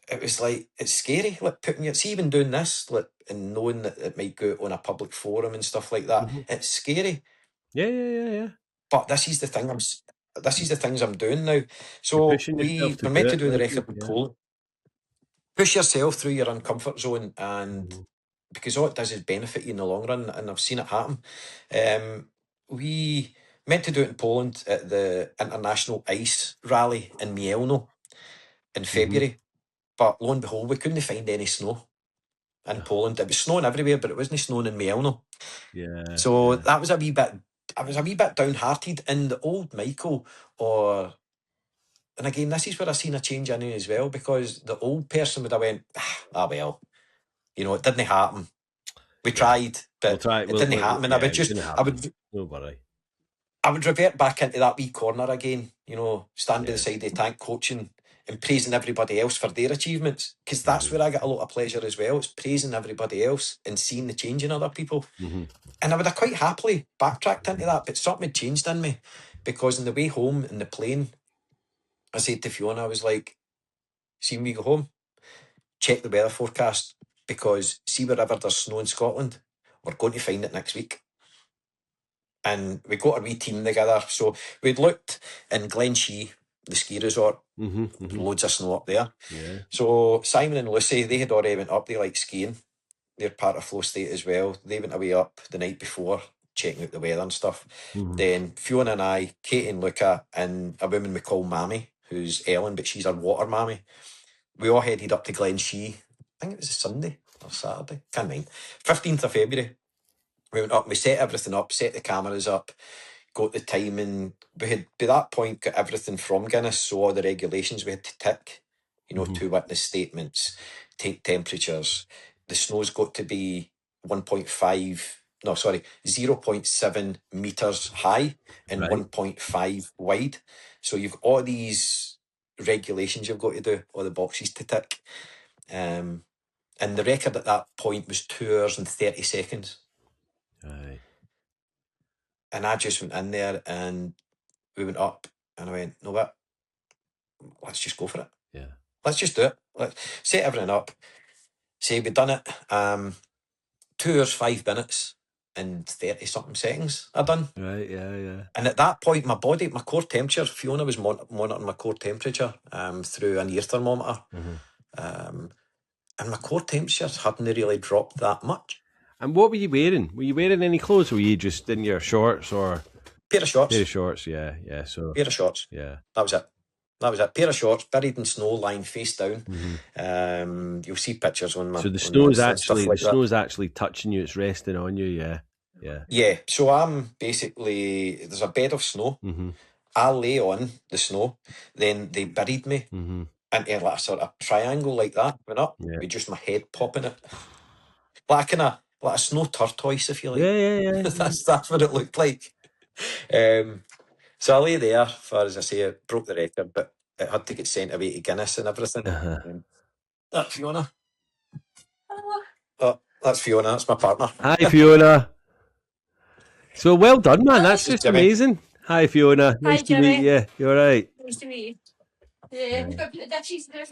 it was like, it's scary, like putting it, see even doing this, like, and knowing that it might go on a public forum and stuff like that, it's scary. Yeah. But this is the thing this is the things I'm doing now. So we're meant to do the record in Poland. Push yourself through your uncomfort zone, and because all it does is benefit you in the long run, and I've seen it happen. We meant to do it in Poland at the International Ice Rally in Mielno in February, but lo and behold, we couldn't find any snow in Poland. It was snowing everywhere, but it wasn't snowing in Mielno. Yeah. So that was a wee bit, I was a wee bit downhearted, and the old Michael, and again, this is where I've seen a change in it as well, because the old person would have went, well, you know, it didn't happen. We tried, but it didn't happen. And I would revert back into that wee corner again, you know, stand by the side of the tank coaching and praising everybody else for their achievements, because that's where I get a lot of pleasure as well. It's praising everybody else and seeing the change in other people. And I would have quite happily backtracked into that, but something had changed in me, because on the way home in the plane, I said to Fiona, I was like, see when we go home, check the weather forecast, because see wherever there's snow in Scotland, we're going to find it next week. And we got a wee team together. So we'd looked in Glenshee, the ski resort, loads of snow up there. Yeah. So Simon and Lucy, they had already went up, they like skiing. They're part of Flow State as well. They went away up the night before, checking out the weather and stuff. Then Fiona and I, Kate and Luca, and a woman we call Mammy, who's Ellen, but she's our water mammy. We all headed up to Glenshee. I think it was a Sunday or Saturday, can't mind. 15th of February. We went up, we set everything up, set the cameras up, got the timing. We had, by that point, got everything from Guinness, so all the regulations we had to tick, you know, 2 witness statements, take temperatures. The snow's got to be 0.7 metres high and 1.5 wide. So you've got all these regulations you've got to do, all the boxes to tick. And the record at that point was 2 hours and 30 seconds. Aye. And I just went in there and we went up and I went, no what? Let's just go for it. Yeah. Let's just do it. Let's set everything up. Say we've done it. 2 hours, 5 minutes and 30 something seconds I done. Right, yeah. And at that point, my body, my core temperature, Fiona was monitoring my core temperature through an ear thermometer. And my core temperature hadn't really dropped that much. And what were you wearing? Were you wearing any clothes? Were you just in your shorts or? Pair of shorts. Yeah. So pair of shorts. Yeah. That was it. Pair of shorts, buried in snow, lying face down. You'll see pictures on my. So the snow's actually touching you. It's resting on you. Yeah. So I'm basically, there's a bed of snow. I lay on the snow. Then they buried me into like a sort of triangle like that. Went up with just my head popping it, like a snow tortoise, if you like. Yeah. that's what it looked like. So I lay there for, as I say, it broke the record, but it had to get sent away to Guinness and everything. That's Fiona. Oh, that's Fiona. That's my partner. Hi, Fiona. So well done, man. That's This is just Jimmy. amazing. Hi, Fiona. Hi, Nice to meet Jimmy. you. You all right? Nice to meet you. Yeah, we've got to put the dishes there.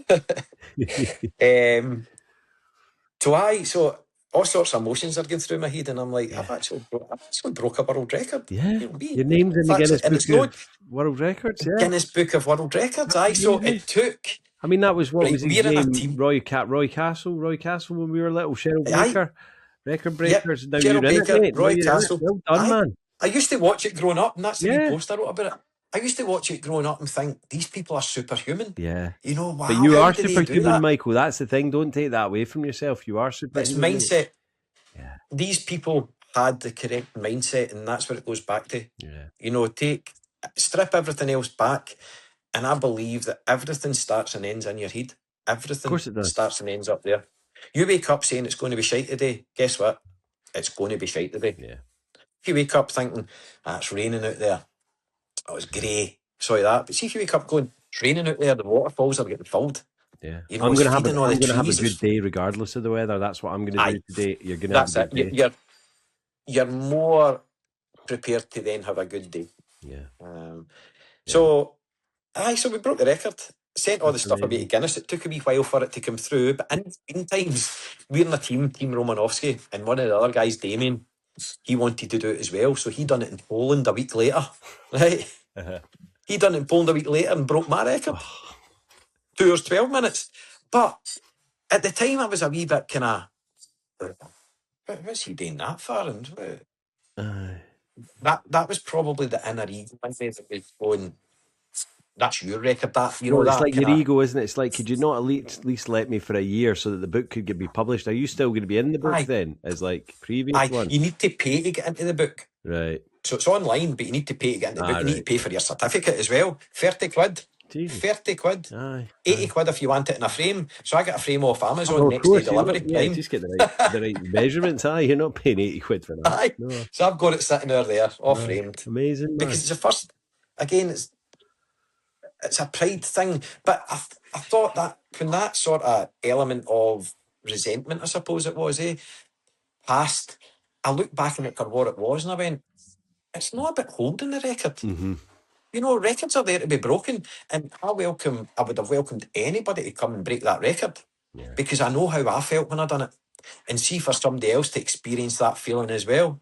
So all sorts of emotions are going through my head, and I'm like, I've actually broke a world record. Yeah. You know, Your name's in the Guinness and Book it's no of World Records, yeah. Guinness Book of World Records. Aye, so it took. I mean, that was what Right, was his we're in a name? team. Roy Castle when we were little. Cheryl Aye. Baker, record breakers. Yep. Now Cheryl you're in Baker, it, mate. Roy Castle. Well done, Aye. man. I used to watch it growing up, and that's the wee Yeah. post I wrote about it. I used to watch it growing up and think, these people are superhuman. Yeah. You know, wow. But you how are do they do superhuman, that? Michael. That's the thing. Don't take that away from yourself. You are It's superhuman. mindset. Yeah. These people had the correct mindset, and that's what it goes back to. Yeah. You know, strip everything else back, and I believe that everything starts and ends in your head. Everything Of course it does. starts and ends up there. You wake up saying it's going to be shite today. Guess what? It's going to be shite today. Yeah. If you wake up thinking, it's raining out there. Oh, it's grey. Sorry that. But see if you wake up going, it's raining out there, the waterfalls are getting filled. Yeah. You know, I'm it's going to feeding all the have a trees. good day regardless of the weather. That's what I'm going to Aye. do today. You're going to That's have a good it. day. You're more prepared to then have a good day. Yeah. So we broke the record. Sent all the That's stuff about amazing. Guinness. It took a wee while for it to come through, but in between times, we're in a team Romanowski, and one of the other guys, Damien, he wanted to do it as well. So he done it in Poland a week later, right? He done it in Poland a week later and broke my record. 2 hours, 12 minutes. But at the time, I was a wee bit kind of, what's he doing that for? And that was probably the inner ego that was going, that's your record. That, you know, It's that like your kinda, ego, isn't it? It's like, could you not at least let me for a year so that the book could be published? Are you still going to be in the book then, as like previous one? You need to pay to get into the book. Right. So it's online, but you need to pay to get into the book. You need to pay for your certificate as well. 30 quid. Jesus. 30 quid. Aye. 80 quid if you want it in a frame. So I get a frame off Amazon Oh, next day delivery. Yeah, just get the right measurements. Aye, you're not paying 80 quid for that. Aye. No. So I've got it sitting there, all framed. Amazing, man. Because it's the first, again, it's a pride thing. But I thought that when that sort of element of resentment, I suppose it was, passed, I looked back and at what it was and I went, it's not about holding the record. Mm-hmm. You know, records are there to be broken. And I would have welcomed anybody to come and break that record. Yeah. Because I know how I felt when I done it. And see for somebody else to experience that feeling as well.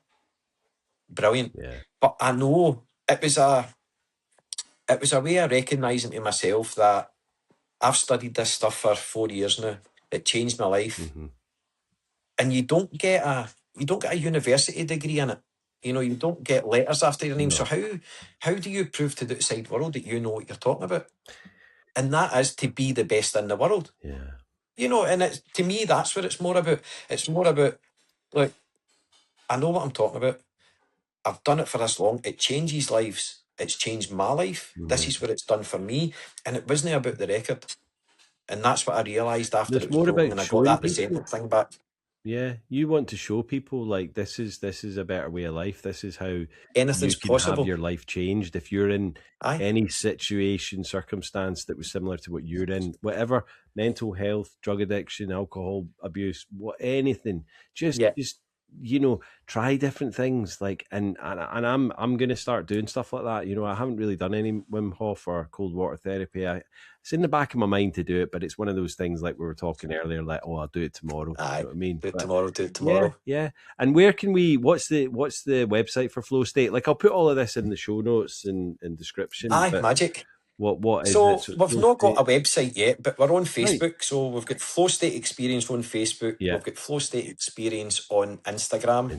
Brilliant. Yeah. But I know it was a way of recognising to myself that I've studied this stuff for 4 years now. It changed my life. Mm-hmm. And you don't get a university degree in it. You know, you don't get letters after your name. No. So how do you prove to the outside world that you know what you're talking about? And that is to be the best in the world. Yeah. You know, and it's, to me, that's what it's more about. It's more about, like, I know what I'm talking about. I've done it for this long. It changes lives. It's changed my life. Mm-hmm. This is what it's done for me. And it wasn't about the record. And that's what I realised after it was more broken, and I got that resentment thing back. Yeah, you want to show people like this is a better way of life. This is how anything's you can possible. Have your life changed. If you're in any situation, circumstance that was similar to what you're in, whatever, mental health, drug addiction, alcohol abuse, anything, just you know, try different things. Like, and I'm going to start doing stuff like that. You know, I haven't really done any Wim Hof or cold water therapy. It's in the back of my mind to do it, but it's one of those things like we were talking earlier, like, I'll do it tomorrow. You know what I mean? Do it tomorrow. Yeah. And where can what's the website for Flow State? Like, I'll put all of this in the show notes and description. Magic. What is so it? So we've not got a website yet, but we're on Facebook. Right. So we've got Flow State Experience on Facebook. Yeah. We've got Flow State Experience on Instagram.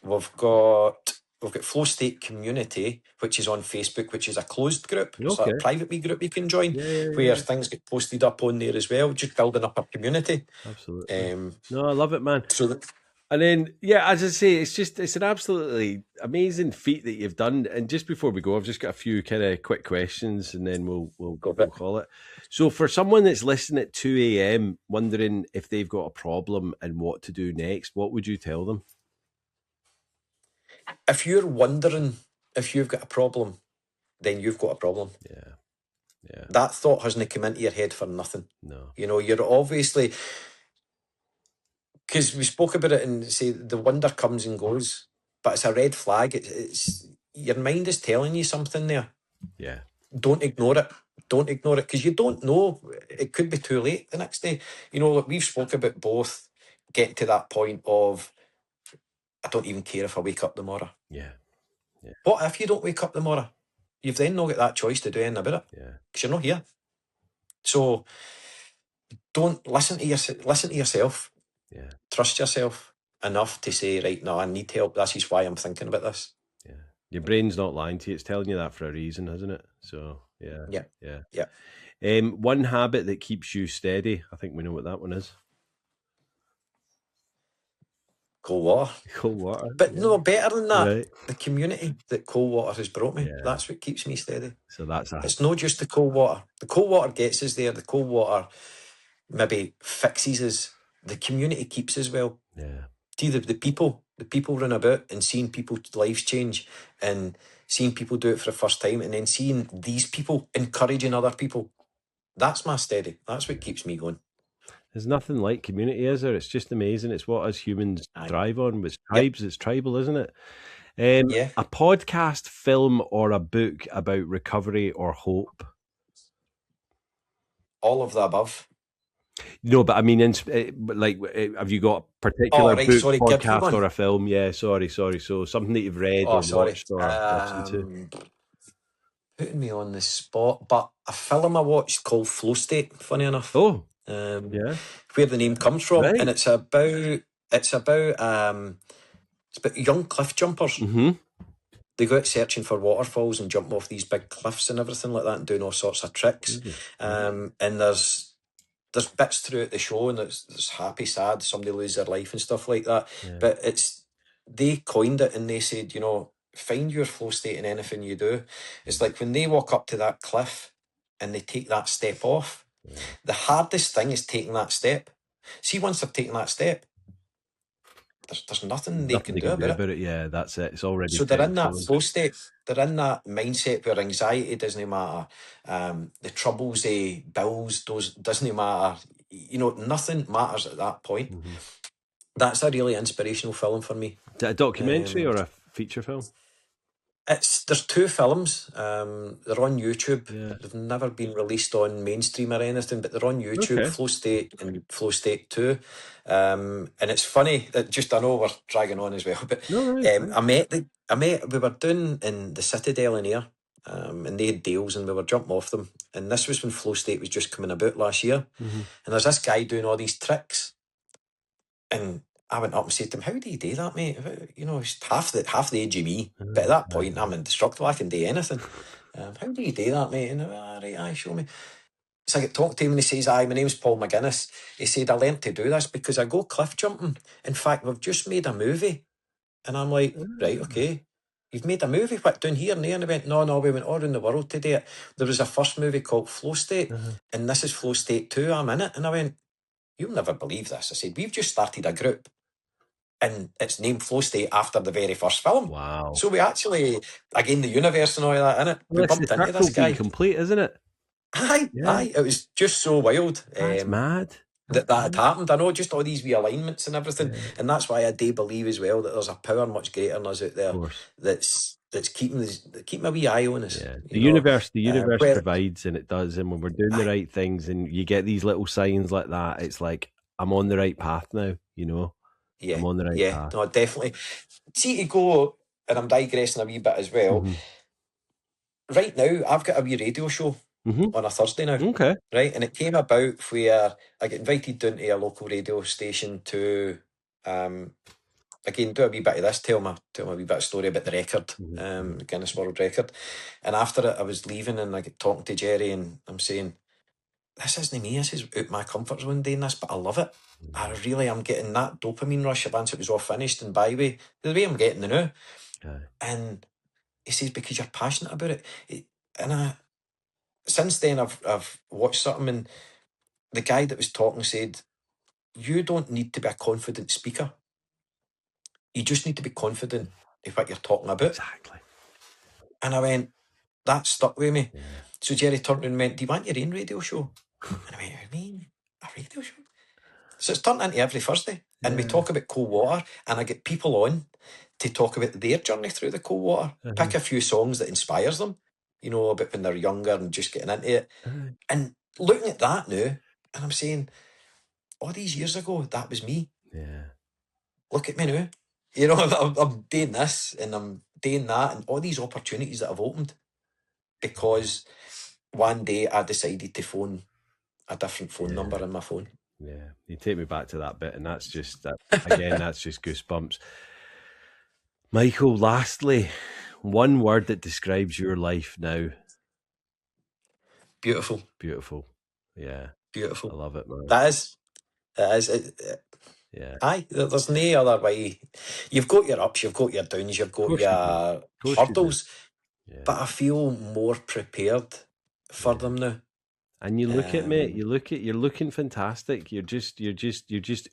We've got Flow State Community, which is on Facebook, which is a closed group. Okay. So a private wee group you can join, where things get posted up on there as well, just building up a community. Absolutely. No, I love it, man. And then, as I say, it's an absolutely amazing feat that you've done. And just before we go, I've just got a few kind of quick questions, and then we'll call it. So for someone that's listening at 2 a.m, wondering if they've got a problem and what to do next, what would you tell them? If you're wondering if you've got a problem, then you've got a problem. Yeah. That thought hasn't come into your head for nothing. No. You know, you're obviously... because we spoke about it and say the wonder comes and goes, but it's a red flag. It's your mind is telling you something there. Yeah. Don't ignore it. Don't ignore it, because you don't know. It could be too late the next day. You know, like we've spoke about both getting to that point of, I don't even care if I wake up tomorrow. Yeah. What if you don't wake up tomorrow? You've then not got that choice to do anything about it. Yeah. Because you're not here. So don't listen to yourself. Yeah. Trust yourself enough to say, right, no, I need help. This is why I'm thinking about this. Yeah. Your brain's not lying to you. It's telling you that for a reason, isn't it? So yeah. One habit that keeps you steady. I think we know what that one is. Cold water. Cold water. But no, better than that. Right. The community that cold water has brought me. Yeah. That's what keeps me steady. So It's not just the cold water. The cold water gets us there. The cold water maybe fixes us. The community keeps us well. Yeah. See, the people run about and seeing people's lives change and seeing people do it for the first time and then seeing these people encouraging other people. That's my steady. That's what keeps me going. There's nothing like community, is there? It's just amazing. It's what us humans thrive on. It's tribes. It's tribal, isn't it? A podcast, film, or a book about recovery or hope? All of the above. No, but I mean, have you got a particular book, podcast, or a film? Yeah, sorry. So something that you've read or watched or listened to. Putting me on the spot, but a film I watched called Flow State, funny enough. Oh, where the name comes from, right. And it's about young cliff jumpers. Mm-hmm. They go out searching for waterfalls and jump off these big cliffs and everything like that, and doing all sorts of tricks. Mm-hmm. And there's bits throughout the show, and there's happy, sad, somebody lose their life and stuff like that. Yeah. But they coined it, and they said, you know, find your flow state in anything you do. It's like when they walk up to that cliff and they take that step off. Yeah. The hardest thing is taking that step. See, once they've taken that step, there's nothing they can do about it. Yeah, that's it. It's already. So they're in that flow state. They're in that mindset where anxiety doesn't matter. The troubles, bills, those doesn't matter. You know, nothing matters at that point. Mm-hmm. That's a really inspirational film for me. Is it a documentary or a feature film? There's two films. They're on YouTube. Yeah. They've never been released on mainstream or anything, but they're on YouTube. Okay. Flow State and Flow State 2. And it's funny that I know we're dragging on as well, but we were doing in the Citadel in here, and they had deals and we were jumping off them. And this was when Flow State was just coming about last year. Mm-hmm. And there's this guy doing all these tricks. And I went up and said to him, how do you do that, mate? You know, he's half the age of me. But at that point, I'm indestructible. I can do anything. How do you do that, mate? And right, show me. So I get talking to him and he says, my name's Paul McGuinness. He said, I learned to do this because I go cliff jumping. In fact, we've just made a movie. And I'm like, right, okay. You've made a movie? What, down here and there? And he went, no, we went all around the world to do it. There was a first movie called Flow State. And this is Flow State 2. I'm in it. And I went, you'll never believe this. I said, we've just started a group. And it's named Flow State after the very first film. Wow. So we actually, again, the universe and all that, innit? We bumped into this guy. Complete, isn't it? Aye. It was just so wild. That's mad. That had happened. I know, just all these realignments and everything. Yeah. And that's why I do believe as well that there's a power much greater than us out there that's keeping a wee eye on us. Yeah. The universe provides, and it does. And when we're doing the right things and you get these little signs like that, it's like, I'm on the right path now, you know? Yeah, I'm on the right path. No, definitely. See, to go, and I'm digressing a wee bit as well. Mm-hmm. Right now, I've got a wee radio show on a Thursday now. Okay. Right, and it came about where I get invited down to a local radio station to, again, do a wee bit of this, tell me a wee bit of story about the record, Guinness World Record. And after it, I was leaving and I get talking to Jerry and I'm saying, this isn't me, this is out my comfort zone doing this, but I love it. I really am getting that dopamine rush once it was all finished and byway, the way I'm getting the now. And he says, because you're passionate about it. Since then I've watched something and the guy that was talking said, you don't need to be a confident speaker. You just need to be confident in what you're talking about. Exactly. And I went, that stuck with me. Yeah. So Jerry turned and went, do you want your own radio show? And I went, what do you mean? A radio show? So it's turned into every Thursday. And we talk about cold water, and I get people on to talk about their journey through the cold water. Pick a few songs that inspires them, you know, about when they're younger and just getting into it. And looking at that now, and I'm saying, all these years ago, that was me. Yeah. Look at me now. You know, I'm doing this and I'm doing that, and all these opportunities that have opened because one day I decided to phone a different phone number in my phone. Yeah, you take me back to that bit, and that's just again, that's just goosebumps. Michael, lastly, one word that describes your life now. Beautiful. Beautiful. Yeah. Beautiful. I love it, man. That is. Yeah. Aye, there's no other way. You've got your ups, you've got your downs, you've got your hurdles. Yeah. But I feel more prepared for them now. And you look at me, you're looking fantastic. You're just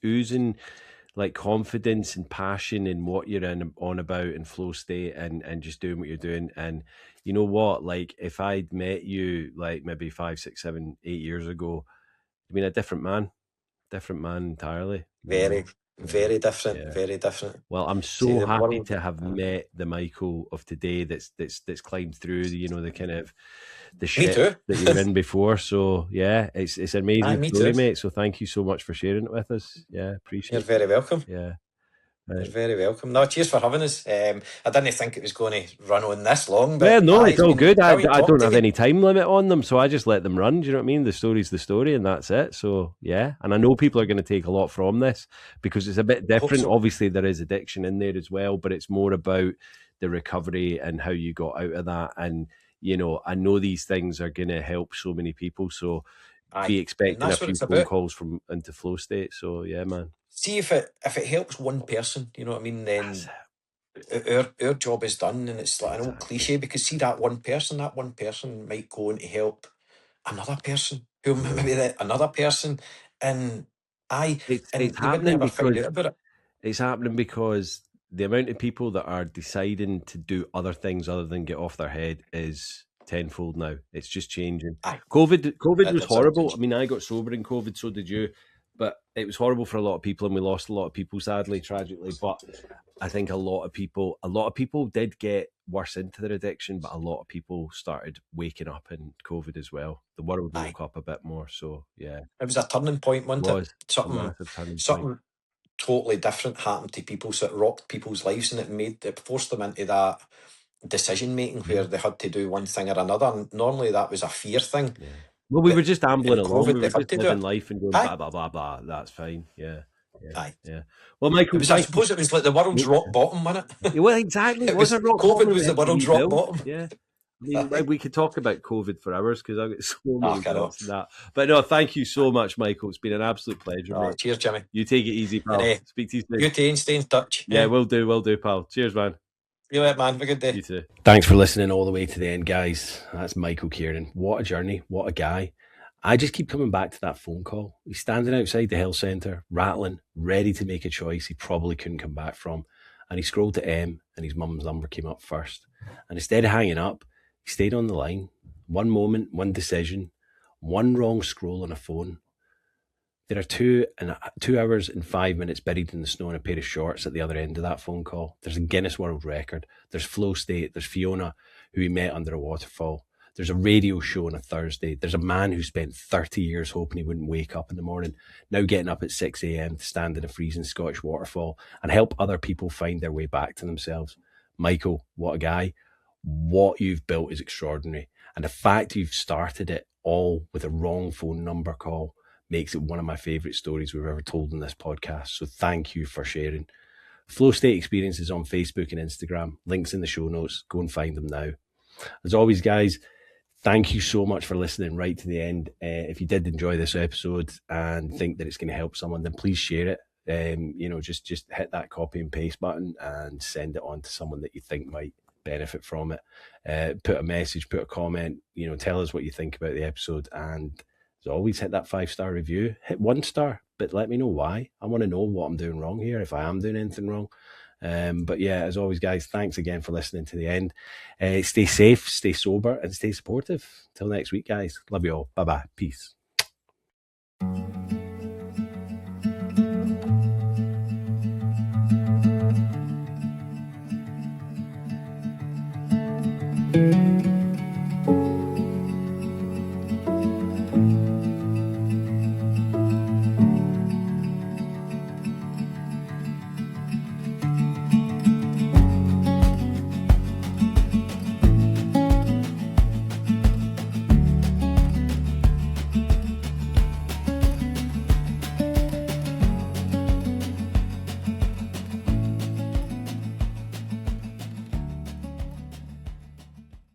oozing like confidence and passion in what you're on about and flow state and just doing what you're doing. And you know what? Like if I'd met you like maybe 5, 6, 7, 8 years ago, I mean a different man entirely. Very different. Very different. Well, I'm so happy to have met the Michael of today that's climbed through the, you know, the kind of the shit that you were in before. So yeah, it's an amazing story, mate. So thank you so much for sharing it with us. Yeah, appreciate it. You're very welcome. Yeah. You're very welcome. No, cheers for having us. I didn't think it was going to run on this long. But yeah, no, it's all good. I don't have any time limit on them, so I just let them run. Do you know what I mean? The story's the story, and that's it. So yeah, and I know people are going to take a lot from this because it's a bit different. So. Obviously, there is addiction in there as well, but it's more about the recovery and how you got out of that. And you know, I know these things are going to help so many people. So be expecting a few phone calls from into flow state. So yeah, man. See if it helps one person, you know what I mean, then our job is done. And it's like an old cliche, because see that one person might go on to help another person who maybe another person. And it's happening because it's happening because the amount of people that are deciding to do other things other than get off their head is tenfold now. It's just changing. COVID was horrible. I mean, I got sober in COVID, so did you. But it was horrible for a lot of people, and we lost a lot of people, sadly, tragically. But I think a lot of people did get worse into their addiction, but a lot of people started waking up in COVID as well. The world woke up a bit more. So yeah, it was a turning point, wasn't it? Something totally different happened to people, so it rocked people's lives, and it forced them into that decision making where they had to do one thing or another. And normally that was a fear thing. Yeah. Well, we were just ambling along. We were just living life and going blah, blah, blah, blah. That's fine. Yeah. Yeah. Well, Michael, I suppose it was like the world's rock bottom, wasn't it? Well, exactly. It was COVID bottom. Was the world's rock bottom. Yeah. I mean, we could talk about COVID for hours because I've got so many thoughts on that. But no, thank you so much, Michael. It's been an absolute pleasure. Mate. Cheers, Jimmy. You take it easy, pal. Speak to you soon. You too, and stay in touch. Yeah, we'll do, pal. Cheers, man. See you later, man. Have a good day. You too. Thanks for listening all the way to the end, guys. That's Michael Kiernan. What a journey. What a guy. I just keep coming back to that phone call. He's standing outside the health centre, rattling, ready to make a choice he probably couldn't come back from. And he scrolled to M, and his mum's number came up first. And instead of hanging up, he stayed on the line. One moment, one decision, one wrong scroll on a phone. There are 2 hours and 5 minutes buried in the snow in a pair of shorts at the other end of that phone call. There's a Guinness World Record. There's flow state. There's Fiona, who he met under a waterfall. There's a radio show on a Thursday. There's a man who spent 30 years hoping he wouldn't wake up in the morning, now getting up at 6 a.m. to stand in a freezing Scottish waterfall and help other people find their way back to themselves. Michael, what a guy. What you've built is extraordinary. And the fact you've started it all with a wrong phone number call makes it one of my favourite stories we've ever told in this podcast. So thank you for sharing. Flow State Experiences on Facebook and Instagram. Links in the show notes. Go and find them now. As always, guys, thank you so much for listening right to the end. If you did enjoy this episode and think that it's going to help someone, then please share it. Just hit that copy and paste button and send it on to someone that you think might benefit from it. Put a message, put a comment, tell us what you think about the episode. And as always, hit that 5-star review. Hit 1 star, but let me know why. I want to know what I'm doing wrong here, if I am doing anything wrong. But yeah, as always, guys, thanks again for listening to the end. Stay safe, stay sober, and stay supportive. Till next week, guys. Love you all. Bye-bye. Peace.